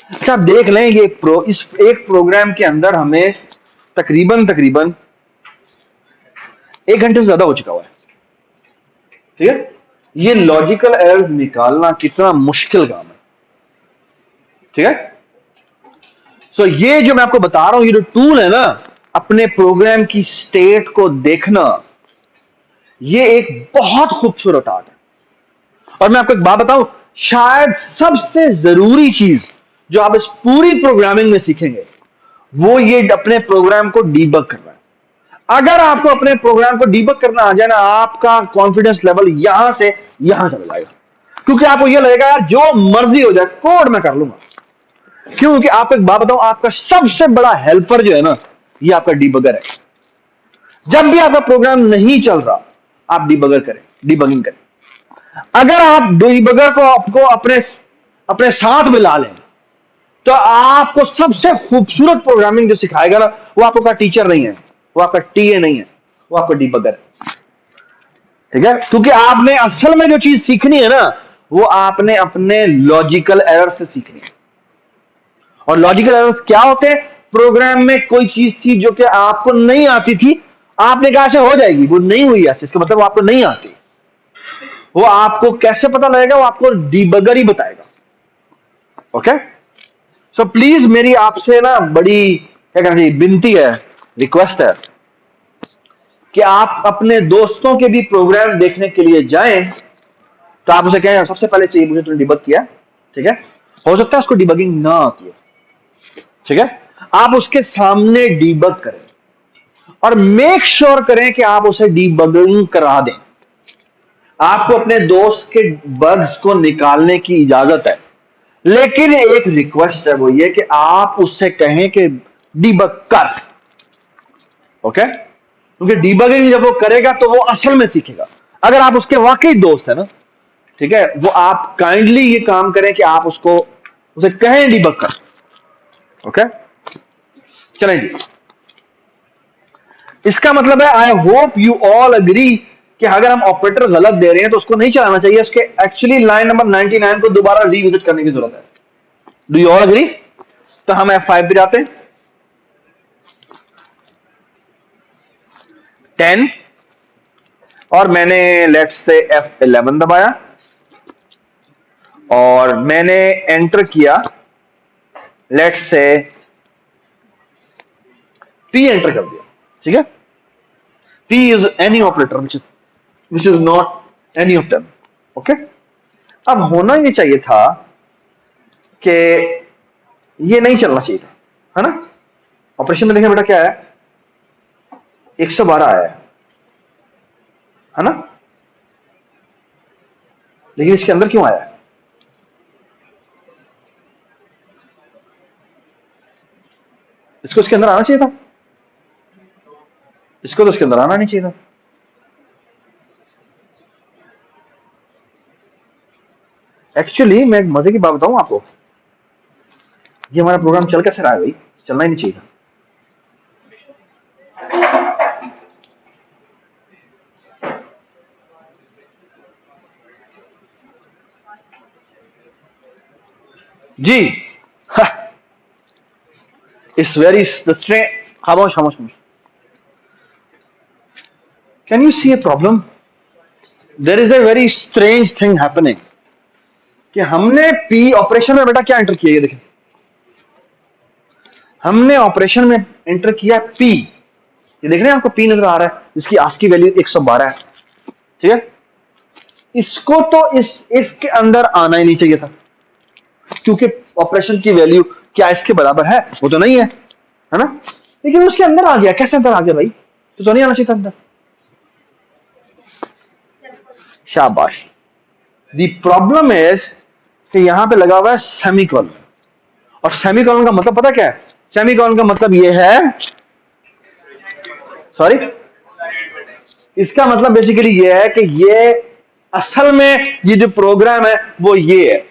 अच्छा, आप देख लें ये इस एक प्रोग्राम के अंदर हमें तकरीबन 1 घंटे से ज्यादा हो चुका हुआ है, ठीक है। ये लॉजिकल एरर्स निकालना कितना मुश्किल काम है, ठीक है। सो ये जो मैं आपको बता रहा हूं, ये जो टूल है ना अपने प्रोग्राम की स्टेट को देखना, ये एक बहुत खूबसूरत आर्ट है। और मैं आपको एक बात बताऊं, शायद सबसे जरूरी चीज जो आप इस पूरी प्रोग्रामिंग में सीखेंगे वो ये अपने प्रोग्राम को डीबग करना है। अगर आपको अपने प्रोग्राम को डीबग करना आ जाए ना, आपका कॉन्फिडेंस लेवल यहां से यहां चला जाएगा, क्योंकि आपको यह लगेगा यार जो मर्जी हो जाए कोड मैं कर लूंगा। क्योंकि आपको एक बात बताऊं, आपका सबसे बड़ा हेल्पर जो है ना, ये आपका डीबगर है। जब भी आपका प्रोग्राम नहीं चल रहा, आप डीबगर करें, डीबगिंग करें। अगर आप डीबगर को आपको अपने साथ मिला लें, तो आपको सबसे खूबसूरत प्रोग्रामिंग जो सिखाएगा ना, वो आपका टीचर नहीं है, वो आपका टीए नहीं है, वो आपका डीबगर है। ठीक है, क्योंकि आपने असल में जो चीज सीखनी है ना, वो आपने अपने लॉजिकल एरर से सीखनी है। और लॉजिकल एरर्स क्या होते हैं? प्रोग्राम में कोई चीज थी जो कि आपको नहीं आती थी, आपने कहा से हो जाएगी, वो नहीं हुई ऐसे, इसका मतलब वो आपको नहीं आती। वो आपको कैसे पता लगेगा? वो आपको डीबगर ही बताएगा। ओके, सो प्लीज मेरी आपसे ना बड़ी क्या कहना चाहिए, विनती है, रिक्वेस्ट है कि आप अपने दोस्तों के भी प्रोग्राम देखने के लिए जाएं, तो आप उसे कहें सबसे पहले चाहिए मुझे तुमने डिबग किया, ठीक है, हो सकता है उसको डिबगिंग ना आती है, ठीक है, आप उसके सामने डिबग करें और मेक श्योर करें कि आप उसे डिबगिंग करा दें। आपको अपने दोस्त के बग्स को निकालने की इजाजत है, लेकिन एक रिक्वेस्ट है, वो ये कि आप उससे कहें कि डिबग कर। ओके, क्योंकि डिबगिंग जब वो करेगा तो वो असल में सीखेगा। अगर आप उसके वाकई दोस्त है ना, ठीक है, वो आप काइंडली ये काम करें कि आप उसको उसे कहें डिबग कर। ओके, चलें जी। इसका मतलब है I hope you all agree कि अगर हम ऑपरेटर गलत दे रहे हैं तो उसको नहीं चलाना चाहिए, उसके एक्चुअली लाइन नंबर 99 को दोबारा रीविजिट करने की जरूरत है। Do you all agree? तो हम F5 पे जाते हैं, 10, और मैंने लेट्स से F11 दबाया और मैंने एंटर किया, लेट्स से P एंटर कर दिया, ठीक है। P is any operator which is not any of them. Okay, अब होना ये चाहिए था कि ये नहीं चलना चाहिए था, है ना। ऑपरेशन में देखें बेटा क्या है, 112 आया है ना, लेकिन इसके अंदर क्यों आया है? इसको इसके अंदर आना चाहिए था, इसको तो इसके अंदर आना नहीं चाहिए था। एक्चुअली मैं एक मजे की बात बताऊं आपको, ये हमारा प्रोग्राम चल कैसे रहा है भाई, चलना ही नहीं चाहिए था। जी, इट्स वेरी खामोश खामोश खामोश। Can you see a problem? There is a very strange thing happening कि हमने पी ऑपरेशन में बेटा क्या एंटर किया, ये देखें, हमने ऑपरेशन में एंटर किया पी, ये देख रहे हैं आपको पी नजर आ रहा है, जिसकी आस्की वैल्यू 112 है, ठीक है। इसको तो इस इफ के अंदर आना ही नहीं चाहिए था, क्योंकि ऑपरेशन की वैल्यू क्या इसके बराबर है? वो तो नहीं है ना, लेकिन उसके अंदर आ गया। कैसे अंदर आ गया भाई? तो नहीं आना चाहिए था अंदर। शाबाश। दी प्रॉब्लम इज कि यहां पे लगा हुआ है सेमीकोलन, और सेमीकोलन का मतलब पता क्या है? सेमीकोलन का मतलब ये है, सॉरी, इसका मतलब बेसिकली ये है कि ये असल में ये जो प्रोग्राम है वो ये है,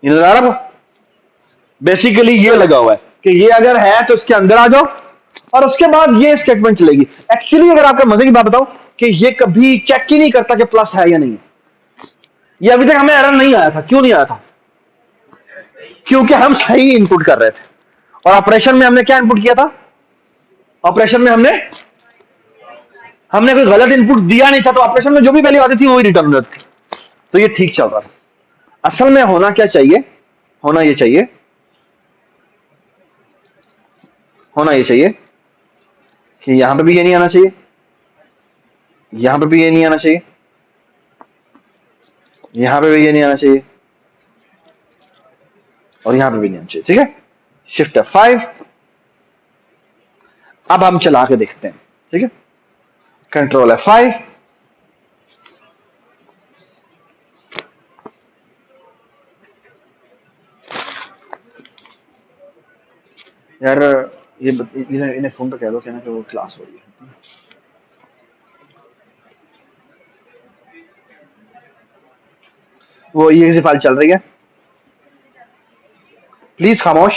ये नजर आ रहा है? बेसिकली ये लगा हुआ है कि ये अगर है तो इसके अंदर आ जाओ, और उसके बाद ये स्टेटमेंट चलेगी। एक्चुअली अगर आपका मजे की बात बताऊं कि ये कभी चेक ही नहीं करता कि प्लस है या नहीं। ये अभी तक हमें एरर नहीं आया था। क्यों नहीं आया था? क्योंकि हम सही इनपुट कर रहे थे। और ऑपरेशन में हमने क्या इनपुट किया था? ऑपरेशन में हमने हमने कोई गलत इनपुट दिया नहीं था, तो ऑपरेशन में जो भी वैल्यू आती थी वही रिटर्न होती थी, तो ये ठीक चल रहा था। असल में होना क्या चाहिए? होना ये चाहिए, होना ये चाहिए कि यहां पे भी ये नहीं आना चाहिए, यहां पे भी ये नहीं आना चाहिए, यहां पे भी ये नहीं आना चाहिए, और यहां पे भी नहीं आना चाहिए, ठीक है। Shift F5। अब हम चला के देखते हैं, ठीक है। Control F5। यार ये इन्हें फोन पे कह दो कहना कि वो क्लास हो रही है। वो ये फाइल चल रही है, प्लीज खामोश।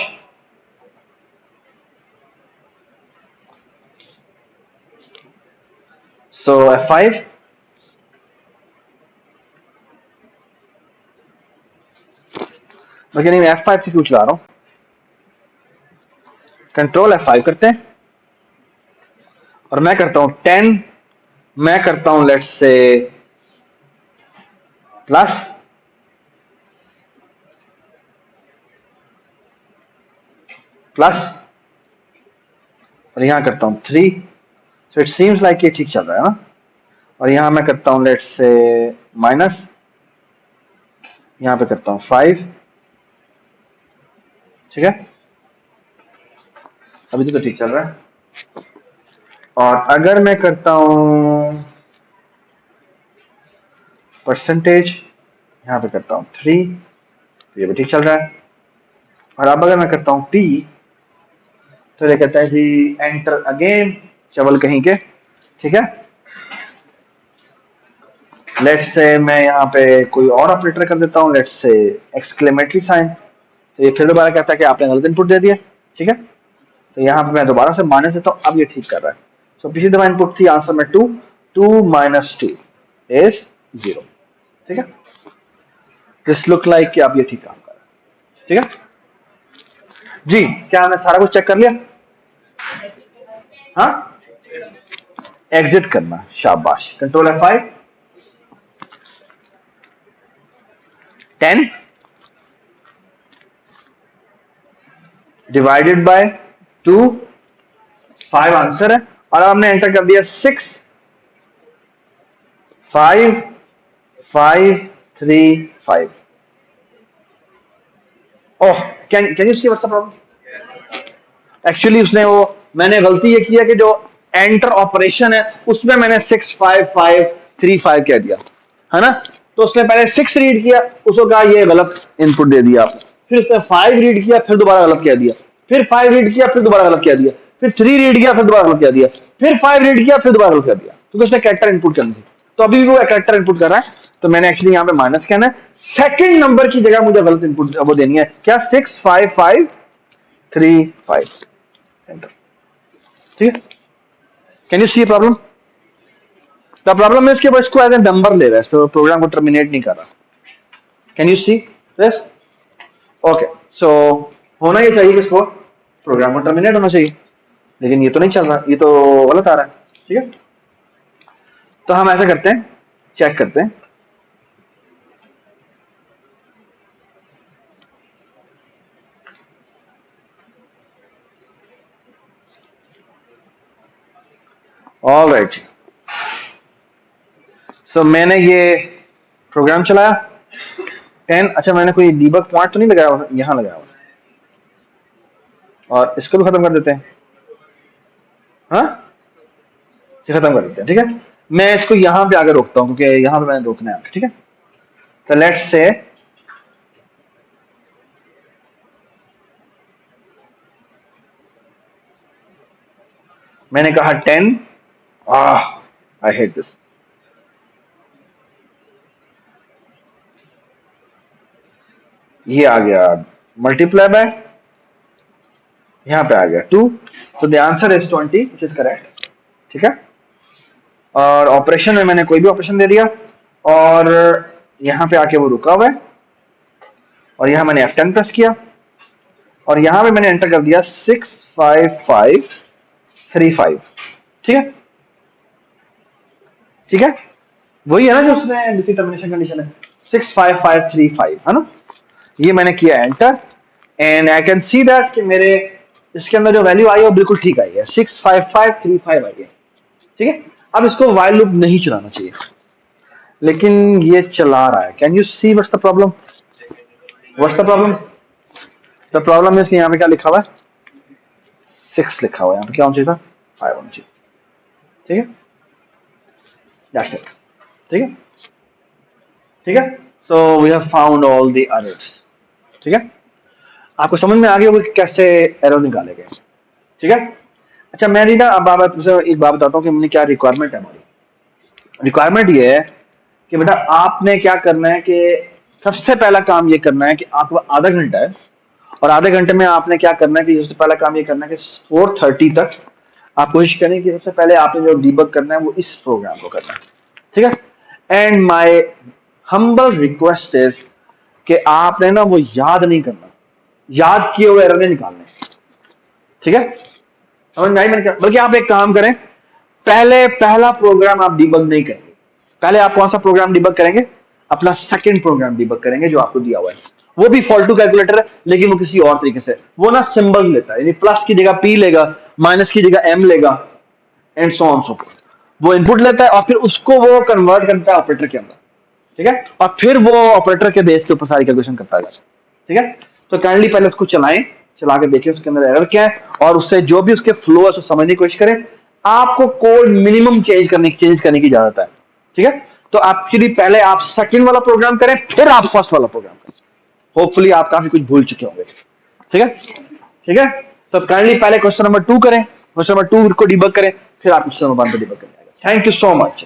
सो F5, लेकिन मैं F5 से क्यों चला रहा हूं? कंट्रोल F5 करते हैं और मैं करता हूं 10, मैं करता हूं लेट्स से प्लस, प्लस, और यहां करता हूं 3। सो इट सीम्स लाइक ये ठीक चल रहा है ना। और यहां मैं करता हूं लेट्स से माइनस, यहां पे करता हूं 5, ठीक है, अभी तो ठीक चल रहा है। और अगर मैं करता हूं परसेंटेज, यहां पे करता हूं 3, तो ये भी ठीक चल रहा है। और अब अगर मैं करता हूं P, तो ये कहता है जी एंटर अगेन, चवल कहीं के, ठीक है। लेट्स से मैं यहाँ पे कोई और ऑपरेटर कर देता हूँ, लेट्स से एक्सक्लेमेटरी साइन, तो ये फिर दोबारा कहता है कि आपने गलत इनपुट दे दिया, ठीक है। तो यहाँ पे मैं दोबारा से माइनस देता हूँ, अब ये ठीक कर रहा है। सो पिछली दफा इनपुट थी आंसर में 2, 2 माइनस 2 इज 0, ठीक है। दिस लुक लाइक कि आप ये ठीक काम कर रहे हैं, ठीक है जी। क्या हमने सारा कुछ चेक कर लिया? हाँ, एग्जिट करना, शाबाश। Control F5, 10 divided by 2, 5 answer है। और हमने एंटर कर दिया 6, 5, 5, 3, 5। ओह, can you see what's the problem? Actually उसने वो, मैंने गलती ये किया कि जो एंटर ऑपरेशन है उसमें मैंने 6, 5, 5, 3, 5 कह दिया, है ना। तो उसने पहले 6 रीड किया, उसको कहा ये गलत इनपुट दे दिया, फिर उसने 5 रीड किया, फिर दोबारा गलत कह दिया, फिर 5 रीड किया, फिर दोबारा गलत कह दिया, फिर 3 रीड किया, फिर दोबारा गलत कह दिया, फिर 5 रीड किया, फिर दोबारा गलत कह दिया, क्योंकि उसने कैरेक्टर इनपुट करनी थी। तो अभी भी वो कैरेक्टर इनपुट कर रहा है, तो मैंने एक्चुअली यहाँ पे माइनस कहना है, सेकंड नंबर की जगह मुझे गलत इनपुट वो देनी है, क्या 6, 5, 5, 3, 5, ठीक है। Can you see problem? The problem है कि वो इसको एज ए नंबर ले रहा है, तो प्रोग्राम को टर्मिनेट नहीं कर रहा। Can you see this? Okay, so होना ये चाहिए कि इसको प्रोग्राम को टर्मिनेट होना चाहिए, लेकिन ये तो नहीं चल रहा, ये तो गलत आ रहा है, ठीक है। तो हम ऐसा करते हैं, चेक करते हैं। ऑलराइट, सो मैंने ये प्रोग्राम चलाया 10। अच्छा, मैंने कोई डीबग पॉइंट तो नहीं लगाया हुआ, यहाँ लगाया हुआ, और इसको भी खत्म कर देते हैं। हाँ, ये खत्म कर देते हैं, ठीक है। मैं इसको यहाँ पे आगे रोकता हूँ, क्योंकि यहाँ पे मैंने रोकना है, ठीक है। तो लेट्स से मैंने कहा 10, आई हेट दिस, ये आ गया मल्टीप्लाई बाय, यहाँ पे आ गया 2, तो the answer is 20 which is correct, ठीक है। और ऑपरेशन में मैंने कोई भी ऑपरेशन दे दिया, और यहाँ पे आके वो रुका हुआ है, और यहाँ मैंने F10 प्रेस किया, और यहाँ पे मैंने एंटर कर दिया 6, 5, 5, 3, 5, ठीक है, ठीक है। वही है ना जो उसमें डिटर्मिनेशन कंडीशन है, 6, 5, 5, 3, 5, है ना। ये मैंने किया enter, and I can see that कि मेरे इसके अंदर जो वैल्यू आई है वो बिल्कुल ठीक आई है, 6, 5, 5, 3, 5 आई है, ठीक है। अब इसको वाइल लूप नहीं चलाना चाहिए, लेकिन ये चला रहा है। Can you see what's the problem? What's the problem? The problem is यहाँ पे क्या लिखा हुआ है? 6 लिखा हुआ है, यहाँ पे क्या होना चाहिए था? 5 होना चाहिए, ठीक है। दैट्स इट, ठीक है, ठीक है। So we have found all the errors, ठीक है। आपको समझ में आ गया कि कैसे एरर निकाले गए, ठीक है। अच्छा, मैं नहीं ना, अब आपसे एक बात बताता हूँ कि मैंने क्या रिक्वायरमेंट है। हमारी रिक्वायरमेंट ये है कि बेटा आपने क्या करना है कि सबसे पहला काम ये करना है कि आपको आधा घंटा है, और आधे घंटे में आपने क्या करना है कि सबसे पहला काम ये करना है कि 4:30 तक आप कोशिश करें कि सबसे पहले आपने जो डीबग करना है वो इस प्रोग्राम को करना है, ठीक है। And my humble request is कि आपने ना वो याद नहीं करना, याद किए हुए एरर नहीं निकालने, ठीक है। समझ में आई मैंने क्या? बल्कि आप एक काम करें, पहले पहला प्रोग्राम आप डीबग नहीं करेंगे। पहले आप कौन सा प्रोग्राम डीबग करेंगे? अपना सेकंड प्रोग्राम डीबग करेंगे जो आपको दिया हुआ है। वो भी फॉल्टू कैलकुलेटर है, लेकिन वो किसी और तरीके से, वो ना सिंबल लेता है, यानी प्लस की जगह पी लेगा, माइनस की जगह एम लेगा, and so on so fourth. वो इनपुट लेता है और फिर उसको वो कन्वर्ट करता है ऑपरेटर के अंदर, ठीक है। और फिर वो ऑपरेटर के बेस के ऊपर सारी कैलकुलेशन करता है, ठीक है। तो काइंडली पहले उसको चलाएं, चला के देखिए उसके अंदर एरर क्या है, और उससे जो भी उसके फ्लो है उसको समझने की कोशिश करें। आपको कोड मिनिमम चेंज करने की जरूरत है, ठीक है। तो एक्चुअली पहले आप सेकंड वाला प्रोग्राम करें, फिर आप फर्स्ट वाला प्रोग्राम करें। होपफुली आप काफी कुछ भूल चुके होंगे, ठीक है, ठीक है। तो काइंडली पहले क्वेश्चन नंबर 2 करें, क्वेश्चन नंबर 2 को डिबग करें, फिर आप क्वेश्चन नंबर 1 को डिबग करें। Thank you so much.